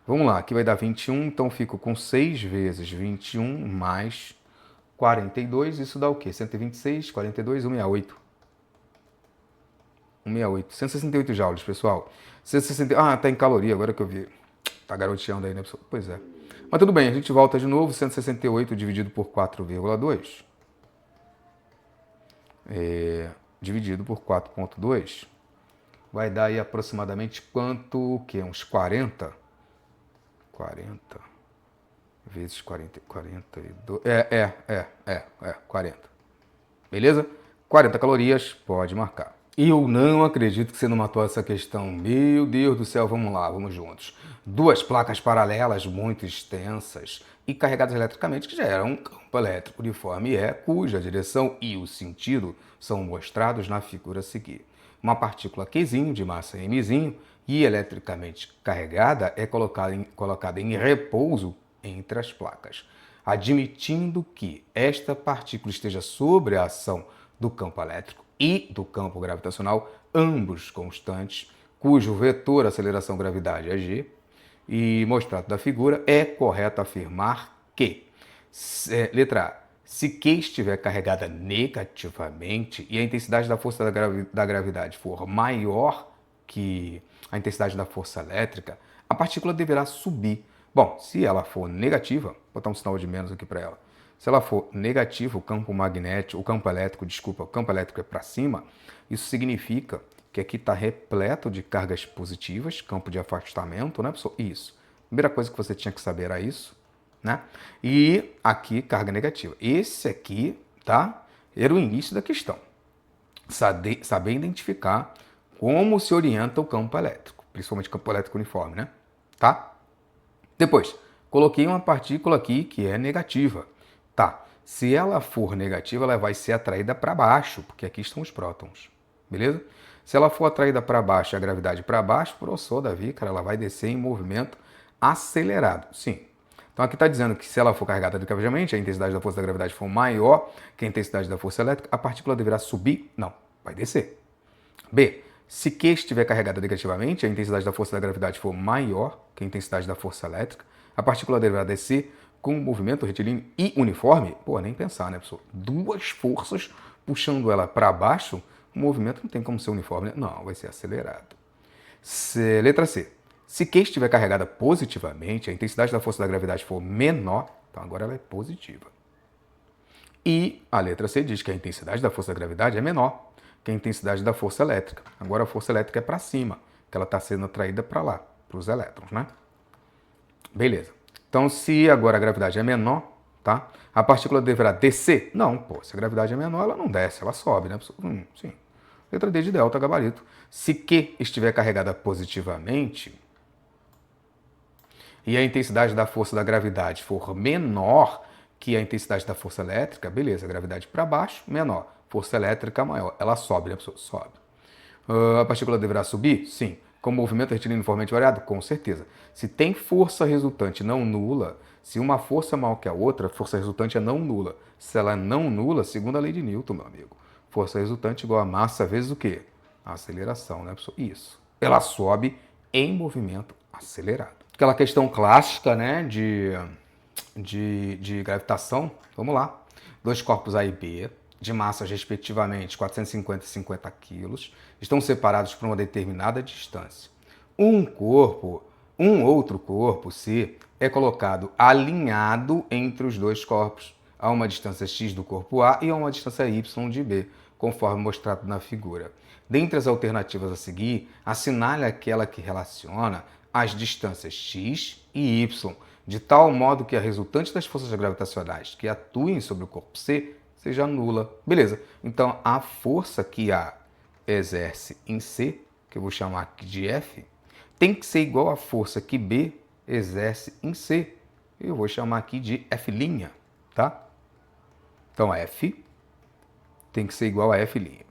Vamos lá, aqui vai dar 21, então fico com 6 vezes 21 mais 42, isso dá o quê? 126, 42, 168. 168, 168 joules, pessoal. 160, tá em caloria, agora que eu vi. Tá garoteando aí, né, pessoal? Pois é. Mas tudo bem, a gente volta de novo. 168 dividido por 4,2. Dividido por 4,2. Vai dar aí aproximadamente quanto? O quê? Uns 40? 40 vezes 40, 42. 40. Beleza? 40 calorias, pode marcar. E eu não acredito que você não matou essa questão. Meu Deus do céu, vamos lá, vamos juntos. 2 placas paralelas muito extensas e carregadas eletricamente que geram um campo elétrico uniforme E, cuja direção e o sentido são mostrados na figura a seguir. Uma partícula Qzinho de massa Mzinho e eletricamente carregada é colocada em repouso entre as placas. Admitindo que esta partícula esteja sob a ação do campo elétrico e do campo gravitacional, ambos constantes, cujo vetor aceleração-gravidade é g, e mostrado da figura, é correto afirmar que, letra A, se Q estiver carregada negativamente e a intensidade da força da gravidade for maior que a intensidade da força elétrica, a partícula deverá subir. Bom, se ela for negativa, vou botar um sinal de menos aqui para ela. Se ela for negativa, o campo elétrico é para cima, isso significa que aqui está repleto de cargas positivas, campo de afastamento, né, pessoal? Isso. Primeira coisa que você tinha que saber era isso, né? E aqui, carga negativa. Esse aqui, tá? Era o início da questão. Saber identificar como se orienta o campo elétrico, principalmente o campo elétrico uniforme, né? Tá? Depois, coloquei uma partícula aqui que é negativa. Tá, se ela for negativa, ela vai ser atraída para baixo, porque aqui estão os prótons, beleza? Se ela for atraída para baixo e a gravidade para baixo, professor Davi, cara, ela vai descer em movimento acelerado, sim. Então aqui está dizendo que se ela for carregada negativamente, a intensidade da força da gravidade for maior que a intensidade da força elétrica, a partícula deverá subir? Não, vai descer. B, Se Q estiver carregada negativamente, a intensidade da força da gravidade for maior que a intensidade da força elétrica, a partícula deverá descer com um movimento retilíneo e uniforme. Pô, nem pensar, né, pessoal? Duas forças puxando ela para baixo, o movimento não tem como ser uniforme, né? Não, vai ser acelerado. Letra C. Se Q estiver carregada positivamente, a intensidade da força da gravidade for menor, então agora ela é positiva. E a letra C diz que a intensidade da força da gravidade é menor que a intensidade da força elétrica. Agora a força elétrica é para cima, que ela está sendo atraída para lá, para os elétrons, né? Beleza. Então, se agora a gravidade é menor, tá? A partícula deverá descer? Não, pô, se a gravidade é menor, ela não desce, ela sobe, né? Sim. Letra D de delta, gabarito. Se Q estiver carregada positivamente e a intensidade da força da gravidade for menor que a intensidade da força elétrica, beleza, gravidade para baixo, menor. Força elétrica maior. Ela sobe, né, pessoal? Sobe. A partícula deverá subir? Sim. Com movimento retilíneo uniformemente variado? Com certeza. Se tem força resultante não nula, se uma força é maior que a outra, a força resultante é não nula. Se ela é não nula, segundo a lei de Newton, meu amigo, força resultante igual a massa vezes o quê? A aceleração, né, pessoal? Isso. Ela sobe em movimento acelerado. Aquela questão clássica, né, de gravitação. Vamos lá. Dois corpos A e B, de massas respectivamente 450 e 50 quilos, estão separados por uma determinada distância. Um outro corpo, C, é colocado alinhado entre os dois corpos, a uma distância x do corpo A e a uma distância y de B, conforme mostrado na figura. Dentre as alternativas a seguir, assinale aquela que relaciona as distâncias x e y, de tal modo que a resultante das forças gravitacionais que atuem sobre o corpo C seja nula. Beleza. Então, a força que A exerce em C, que eu vou chamar aqui de F, tem que ser igual à força que B exerce em C. Eu vou chamar aqui de F', tá? Então, F tem que ser igual a F'.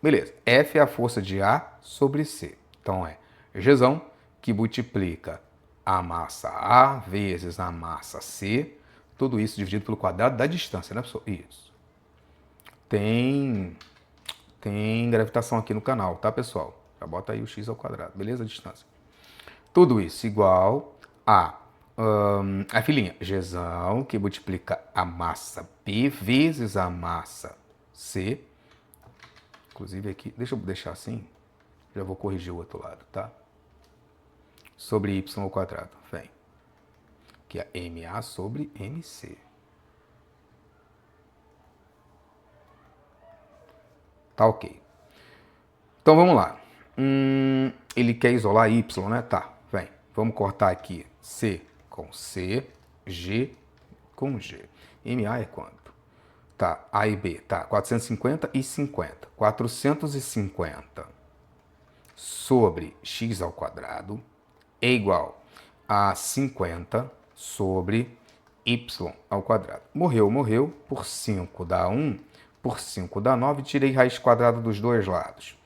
Beleza. F é a força de A sobre C. Então, é Gzão, que multiplica a massa A vezes a massa C, tudo isso dividido pelo quadrado da distância, né, pessoal? Isso. Tem gravitação aqui no canal, tá, pessoal? Já bota aí o x ao quadrado, beleza? A distância. Tudo isso igual a F', Gzão, que multiplica a massa B vezes a massa C. Inclusive aqui, deixa eu deixar assim, já vou corrigir o outro lado, tá? Sobre y ao quadrado, vem. Que é MA sobre MC. Tá ok. Então vamos lá. Ele quer isolar y, né? Tá, vem. Vamos cortar aqui C com C, G com G. MA é quanto? Tá, A e B, tá, 450 e 50. 450 sobre x ao quadrado é igual a 50 sobre y ao quadrado. Morreu. Por 5 dá 1, por 5 dá 9. Tirei raiz quadrada dos dois lados.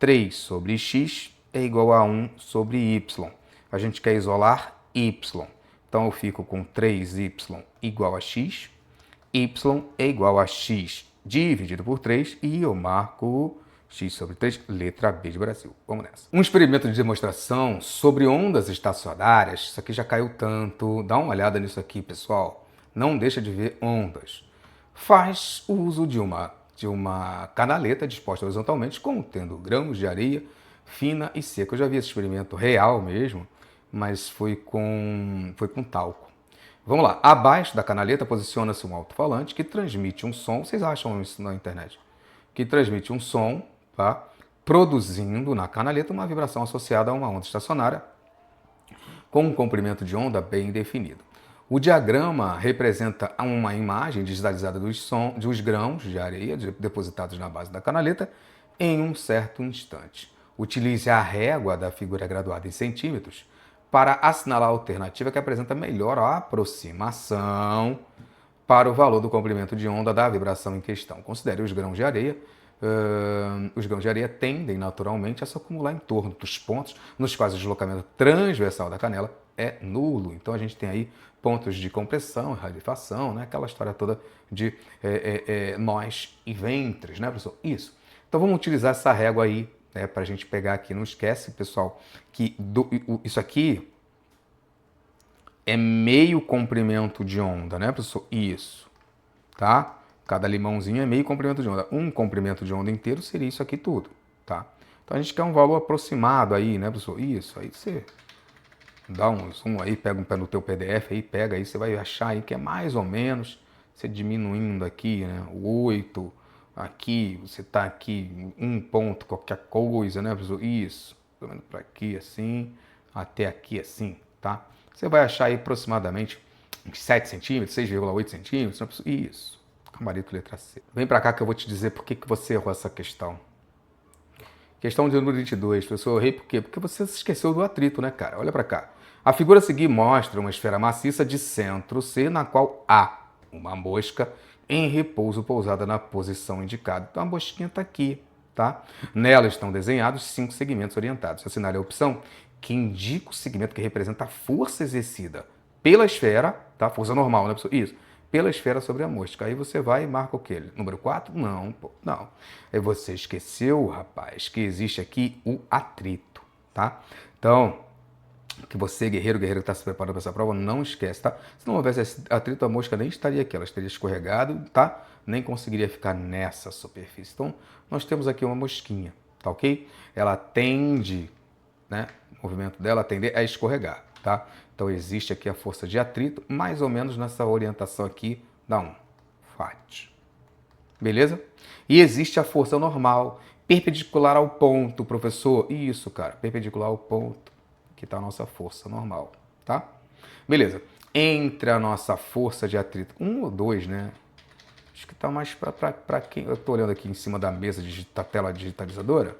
3 sobre x é igual a 1 sobre y. A gente quer isolar y. Então eu fico com 3y igual a x. Y é igual a x dividido por 3 e eu marco x sobre 3, letra B de Brasil. Vamos nessa. Um experimento de demonstração sobre ondas estacionárias. Isso aqui já caiu tanto. Dá uma olhada nisso aqui, pessoal. Não deixa de ver ondas. Faz o uso de uma canaleta disposta horizontalmente, contendo grãos de areia fina e seca. Eu já vi esse experimento real mesmo, mas foi com talco. Vamos lá. Abaixo da canaleta posiciona-se um alto-falante que transmite um som. Vocês acham isso na internet? Que transmite um som, tá? Produzindo na canaleta uma vibração associada a uma onda estacionária com um comprimento de onda bem definido. O diagrama representa uma imagem digitalizada dos grãos de areia depositados na base da canaleta em um certo instante. Utilize a régua da figura graduada em centímetros para assinalar a alternativa que apresenta melhor a aproximação para o valor do comprimento de onda da vibração em questão. Considere os grãos de areia. Os grãos de areia tendem naturalmente a se acumular em torno dos pontos nos quais o deslocamento transversal da canela é nulo. Então a gente tem aí pontos de compressão, rarefação, né? Aquela história toda de nós e ventres, né, professor? Isso. Então vamos utilizar essa régua aí né? Para a gente pegar aqui. Não esquece, pessoal, que isso aqui é meio comprimento de onda, né, professor? Isso, tá? Cada limãozinho é meio comprimento de onda. Um comprimento de onda inteiro seria isso aqui tudo, tá? Então a gente quer um valor aproximado aí, né, professor? Isso, aí você dá um zoom aí, pega no teu PDF aí, pega aí, você vai achar aí que é mais ou menos, você diminuindo aqui, né, o 8, aqui, você tá aqui, um ponto, qualquer coisa, né, professor? Isso, pelo menos para aqui assim, até aqui assim, tá? Você vai achar aí aproximadamente uns 7 centímetros, 6,8 centímetros, né, professor? Isso, gabarito letra C. Vem para cá que eu vou te dizer por que você errou essa questão. Questão de número 22, professor, eu errei por quê? Porque você se esqueceu do atrito, né, cara? Olha para cá. A figura a seguir mostra uma esfera maciça de centro C, na qual há uma mosca em repouso pousada na posição indicada. Então a mosquinha está aqui, tá? Nela estão desenhados 5 segmentos orientados. Eu assinale a opção que indica o segmento que representa a força exercida pela esfera, tá? Força normal, né, professor? Isso. Pela esfera sobre a mosca. Aí você vai e marca o quê? Número 4? Não, pô, não. Aí você esqueceu, rapaz, que existe aqui o atrito, tá? Então, que você, guerreiro que está se preparando para essa prova, não esquece, tá? Se não houvesse esse atrito, a mosca nem estaria aqui, ela estaria escorregado, tá? Nem conseguiria ficar nessa superfície. Então, nós temos aqui uma mosquinha, tá ok? Ela tende, né? O movimento dela tende a escorregar, tá? Então, existe aqui a força de atrito, mais ou menos nessa orientação aqui da 1, FAT. Beleza? E existe a força normal, perpendicular ao ponto, professor. Isso, cara, perpendicular ao ponto, que está a nossa força normal, tá? Beleza. Entre a nossa força de atrito, 1 ou 2, né? Acho que está mais para quem... Eu estou olhando aqui em cima da mesa da tela digitalizadora.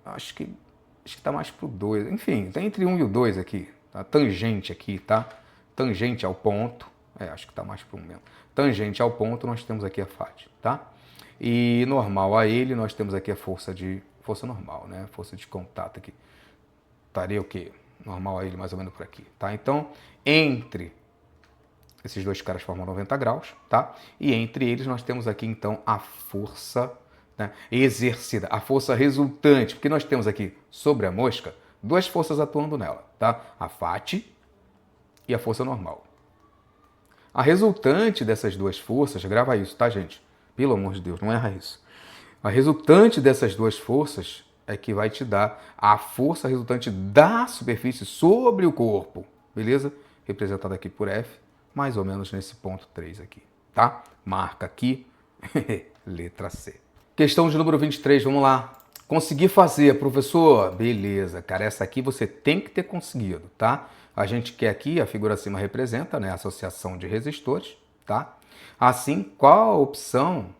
Acho que está mais para o 2. Enfim, está entre 1 e o 2 aqui. Tá? Tangente aqui, tá? Tangente ao ponto. Acho que está mais para o 1 mesmo. Tangente ao ponto, nós temos aqui a FAT, tá? E normal a ele, nós temos aqui a força normal, né? Força de contato aqui. Estaria o quê? Normal a ele, mais ou menos por aqui, tá? Então, entre esses dois caras formam 90 graus, tá? E entre eles nós temos aqui, então, a força, né, exercida, a força resultante, porque nós temos aqui, sobre a mosca, duas forças atuando nela, tá? A FAT e a força normal. A resultante dessas duas forças, grava isso, tá, gente? Pelo amor de Deus, não erra isso. A resultante dessas duas forças é que vai te dar a força resultante da superfície sobre o corpo, beleza? Representada aqui por F, mais ou menos nesse ponto 3 aqui, tá? Marca aqui, letra C. Questão de número 23, vamos lá. Consegui fazer, professor? Beleza, cara, essa aqui você tem que ter conseguido, tá? A gente quer aqui, a figura acima representa, né, a associação de resistores, tá? Assim, qual a opção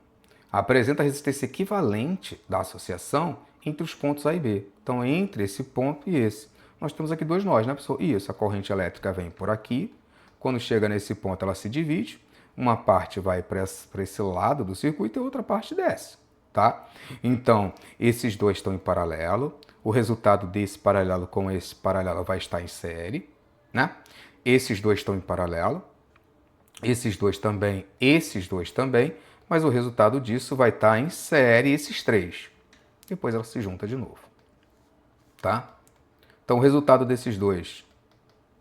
apresenta a resistência equivalente da associação entre os pontos A e B? Então, entre esse ponto e esse. Nós temos aqui dois nós, né, pessoal? Isso, a corrente elétrica vem por aqui. Quando chega nesse ponto, ela se divide. Uma parte vai para esse lado do circuito e a outra parte desce, tá? Então, esses dois estão em paralelo. O resultado desse paralelo com esse paralelo vai estar em série, né? Esses dois estão em paralelo. Esses dois também, mas o resultado disso vai estar em série esses três. Depois ela se junta de novo, tá? Então o resultado desses dois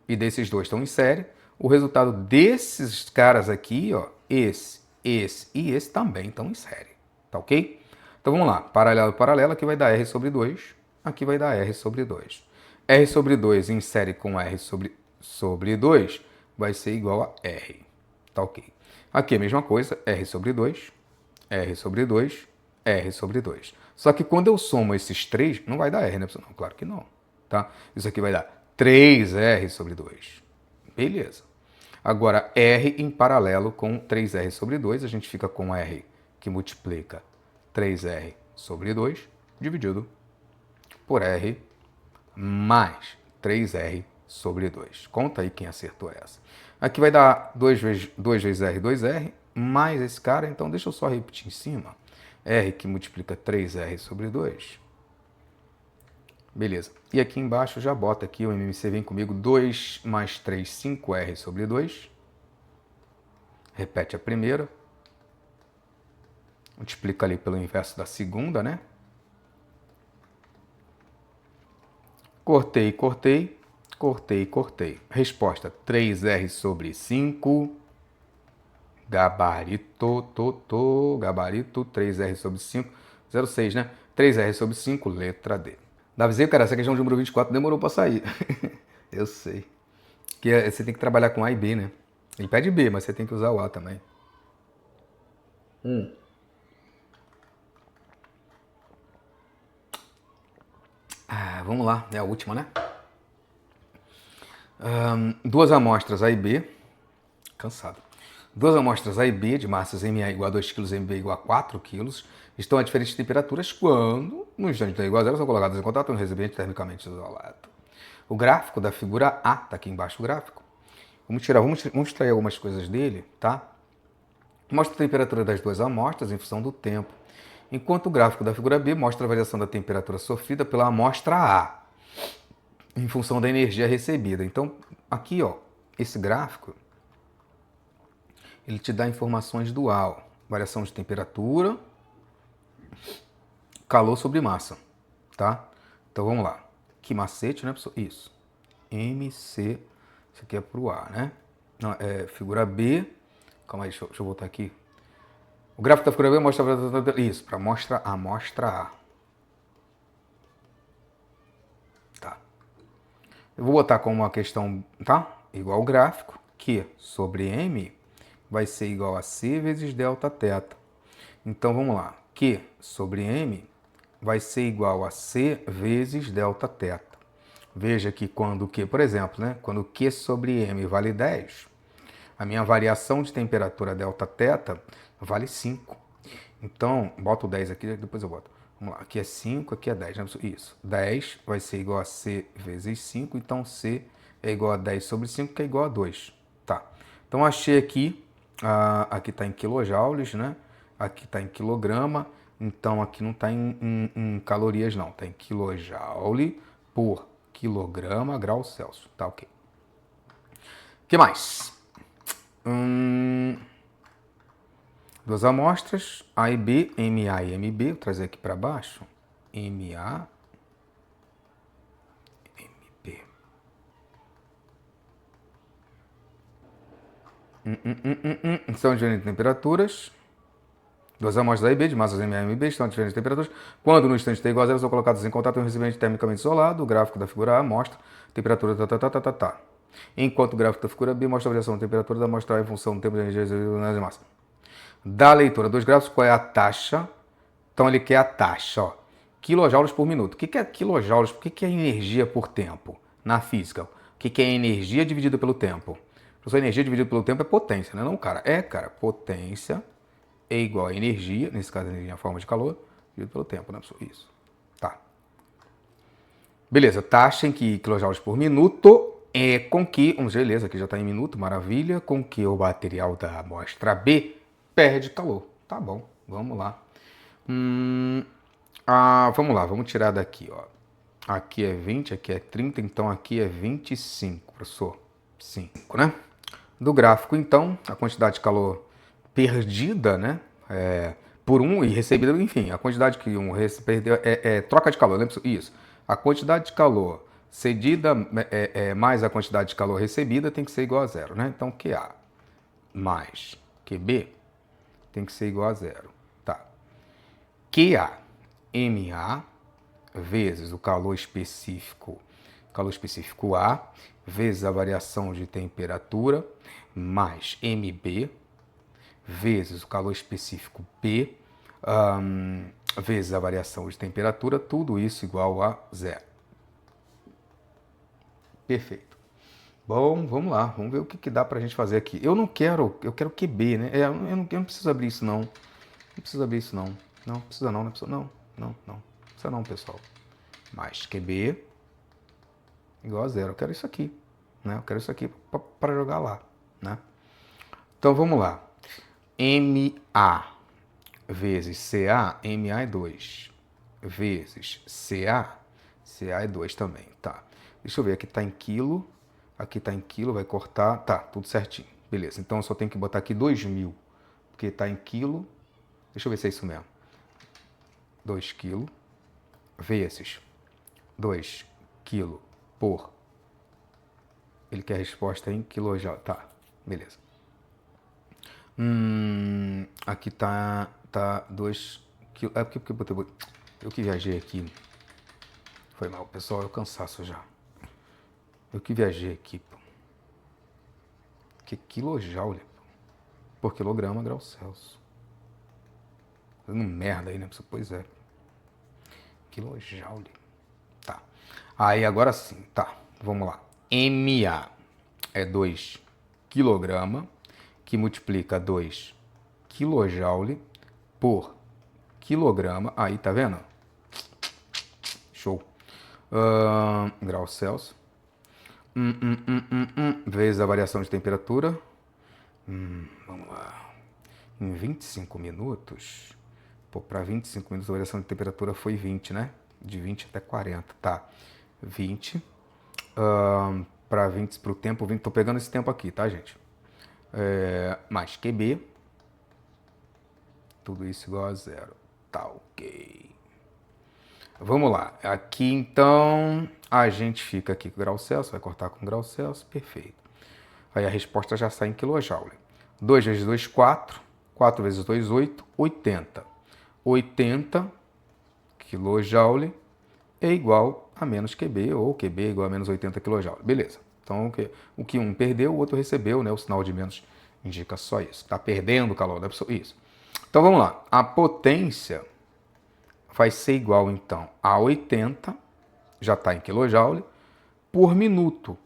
e desses dois estão em série. O resultado desses caras aqui, ó, esse e esse também estão em série, tá ok? Então vamos lá, paralelo, paralelo, aqui vai dar R sobre 2, aqui vai dar R sobre 2. R sobre 2 em série com R sobre 2 vai ser igual a R. Tá ok. Aqui a mesma coisa, R sobre 2, R sobre 2, R sobre 2. Só que quando eu somo esses três, não vai dar R, né? Não, claro que não. Tá? Isso aqui vai dar 3R sobre 2. Beleza. Agora, R em paralelo com 3R sobre 2, a gente fica com R que multiplica 3R sobre 2, dividido por R mais 3R sobre 2. Conta aí quem acertou essa. Aqui vai dar 2 vezes R, 2R, mais esse cara, então deixa eu só repetir em cima. R que multiplica 3R sobre 2. Beleza. E aqui embaixo já bota aqui, o MMC vem comigo, 2 mais 3, 5R sobre 2. Repete a primeira. Multiplica ali pelo inverso da segunda, né? Cortei, cortei, cortei, cortei. Resposta 3R sobre 5. Gabarito, gabarito, 3R sobre 5. 0,6, né? 3R sobre 5, letra D. Davi, cara, essa questão de número 24 demorou pra sair. Eu sei. Que você tem que trabalhar com A e B, né? Ele pede B, mas você tem que usar o A também. Vamos lá, é a última, né? Duas amostras A e B. Cansado. Duas amostras A e B de massas MA igual a 2 kg e MB igual a 4 kg estão a diferentes temperaturas quando, no instante igual a zero, são colocadas em contato no recipiente termicamente isolado. O gráfico da figura A, tá aqui embaixo o gráfico. Vamos extrair algumas coisas dele, tá? Mostra a temperatura das duas amostras em função do tempo, enquanto o gráfico da figura B mostra a variação da temperatura sofrida pela amostra A, em função da energia recebida. Então, aqui, ó, esse gráfico, ele te dá informações dual, variação de temperatura, calor sobre massa, tá? Então, vamos lá. Que macete, né, pessoal? Isso. MC, isso aqui é pro A, né? Não, figura B, calma aí, deixa eu voltar aqui. O gráfico da figura B mostra isso, para mostra A, amostra A. Tá. Eu vou botar como uma questão, tá? Igual ao gráfico, Q sobre M vai ser igual a C vezes delta θ. Então, vamos lá. Q sobre M vai ser igual a C vezes delta θ. Veja que quando Q, por exemplo, né? Quando Q sobre M vale 10, a minha variação de temperatura delta θ vale 5. Então, boto o 10 aqui, depois eu boto. Vamos lá, aqui é 5, aqui é 10, né? Isso. 10 vai ser igual a C vezes 5, então C é igual a 10 sobre 5, que é igual a 2. Tá. Então, achei aqui, aqui está em quilojoules, né? Aqui está em quilograma, então aqui não está em calorias, não. Está em quilojoule por quilograma grau Celsius. Tá ok. O que mais? Duas amostras, A e B, MA e MB. Vou trazer aqui para baixo. MA, MB. São diferentes temperaturas. Duas amostras A e B de massas MA e MB estão a diferentes temperaturas. Quando no instante T igual a zero, são colocadas em contato em um recipiente termicamente isolado. O gráfico da figura A mostra a temperatura tá. Enquanto o gráfico da figura B mostra a variação da temperatura da amostra A em função do tempo de energia de massa. Da leitura dos gráficos, qual é a taxa? Então ele quer a taxa, ó. Quilojoules por minuto. O que é quilojoules? O que é energia por tempo na física? O que é energia dividida pelo tempo? Professor, energia dividida pelo tempo é potência, né? Não, cara. Cara. Potência é igual a energia, nesse caso, energia em forma de calor, dividido pelo tempo, né, professor? Isso. Tá. Beleza. Taxa em quilojoules por minuto é com que, beleza, aqui já está em minuto, maravilha, com que o material da amostra B perde calor. Tá bom, vamos lá. Vamos lá, vamos tirar daqui, ó. Aqui é 20, aqui é 30, então aqui é 25, professor. 5, né? Do gráfico, então, a quantidade de calor perdida, né? Por um e recebida, enfim, a quantidade que um perdeu é troca de calor, lembra? Isso. A quantidade de calor cedida mais a quantidade de calor recebida tem que ser igual a zero, né? Então, QA mais QB tem que ser igual a zero. Tá. QA, MA, vezes o calor específico A, vezes a variação de temperatura, mais MB, vezes o calor específico B, vezes a variação de temperatura, tudo isso igual a zero. Perfeito. Bom, vamos lá, vamos ver o que dá pra gente fazer aqui. Eu quero QB, né? Eu não preciso abrir isso, não. Não preciso abrir isso, não. Não, precisa não, não precisa não, pessoal. Mais QB igual a zero. Eu quero isso aqui, né? Eu quero isso aqui para jogar lá, né? Então, vamos lá. MA vezes CA, MA é 2. Vezes CA, CA é 2 também, tá? Deixa eu ver, aqui tá em quilo, vai cortar, tá, tudo certinho. Beleza, então eu só tenho que botar aqui 2.000, porque tá em quilo. Deixa eu ver se é isso mesmo. 2 kg vezes 2 quilo por... Ele quer a resposta em quilojoule. Tá, beleza. Aqui tá 2 quilos. É porque eu que viajei aqui. Foi mal, pessoal, é o cansaço já. Eu que viajei aqui, pô. Que quilojoule, pô. Por quilograma, graus Celsius. Fazendo merda aí, né? Pois é. Quilojoule. Tá. Aí agora sim, tá. Vamos lá. MA é 2 quilograma, que multiplica 2 quilojoule por quilograma. Aí, tá vendo? Show. Graus Celsius. Vezes a variação de temperatura. Vamos lá. Em 25 minutos. Pô, para 25 minutos a variação de temperatura foi 20, né? De 20 até 40, tá? 20. Para 20, para o tempo 20. Tô pegando esse tempo aqui, tá, gente? Mais QB. Tudo isso igual a zero. Tá, ok. Vamos lá. Aqui, então, a gente fica aqui com grau Celsius. Vai cortar com grau Celsius. Perfeito. Aí a resposta já sai em quilojoule. 2 vezes 2, 4. 4 vezes 2, 8. 80. 80 quilojoule é igual a menos QB, ou QB é igual a menos 80 kJ. Beleza. Então, o que um perdeu, o outro recebeu, né? O sinal de menos indica só isso. Está perdendo o calor da pessoa. Isso. Então, vamos lá. A potência vai ser igual, então, a 80, já está em kJ, por minuto.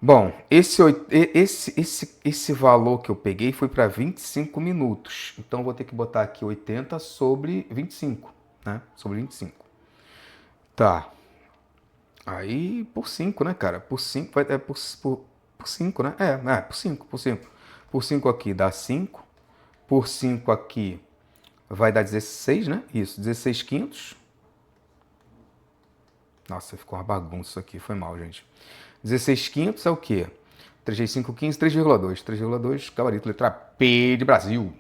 Bom, esse valor que eu peguei foi para 25 minutos. Então, vou ter que botar aqui 80 sobre 25, né? Sobre 25. Tá. Aí, por 5, né, cara? Por 5, por 5, né? Por 5, por 5. Por 5 aqui dá 5. Por 5 aqui vai dar 16, né? Isso, 16,500. Nossa, ficou uma bagunça isso aqui, foi mal, gente. 16,500 é o quê? 3 vezes 5, 15, 3,2. 3,2, gabarito, letra P de Brasil.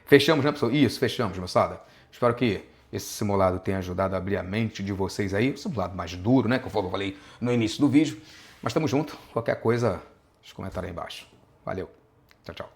Fechamos, né, pessoal? Isso, fechamos, moçada. Espero que esse simulado tenha ajudado a abrir a mente de vocês aí. O simulado mais duro, né? Conforme eu falei no início do vídeo. Mas tamo junto. Qualquer coisa, deixa eu comentar aí embaixo. Valeu. Tchau, tchau.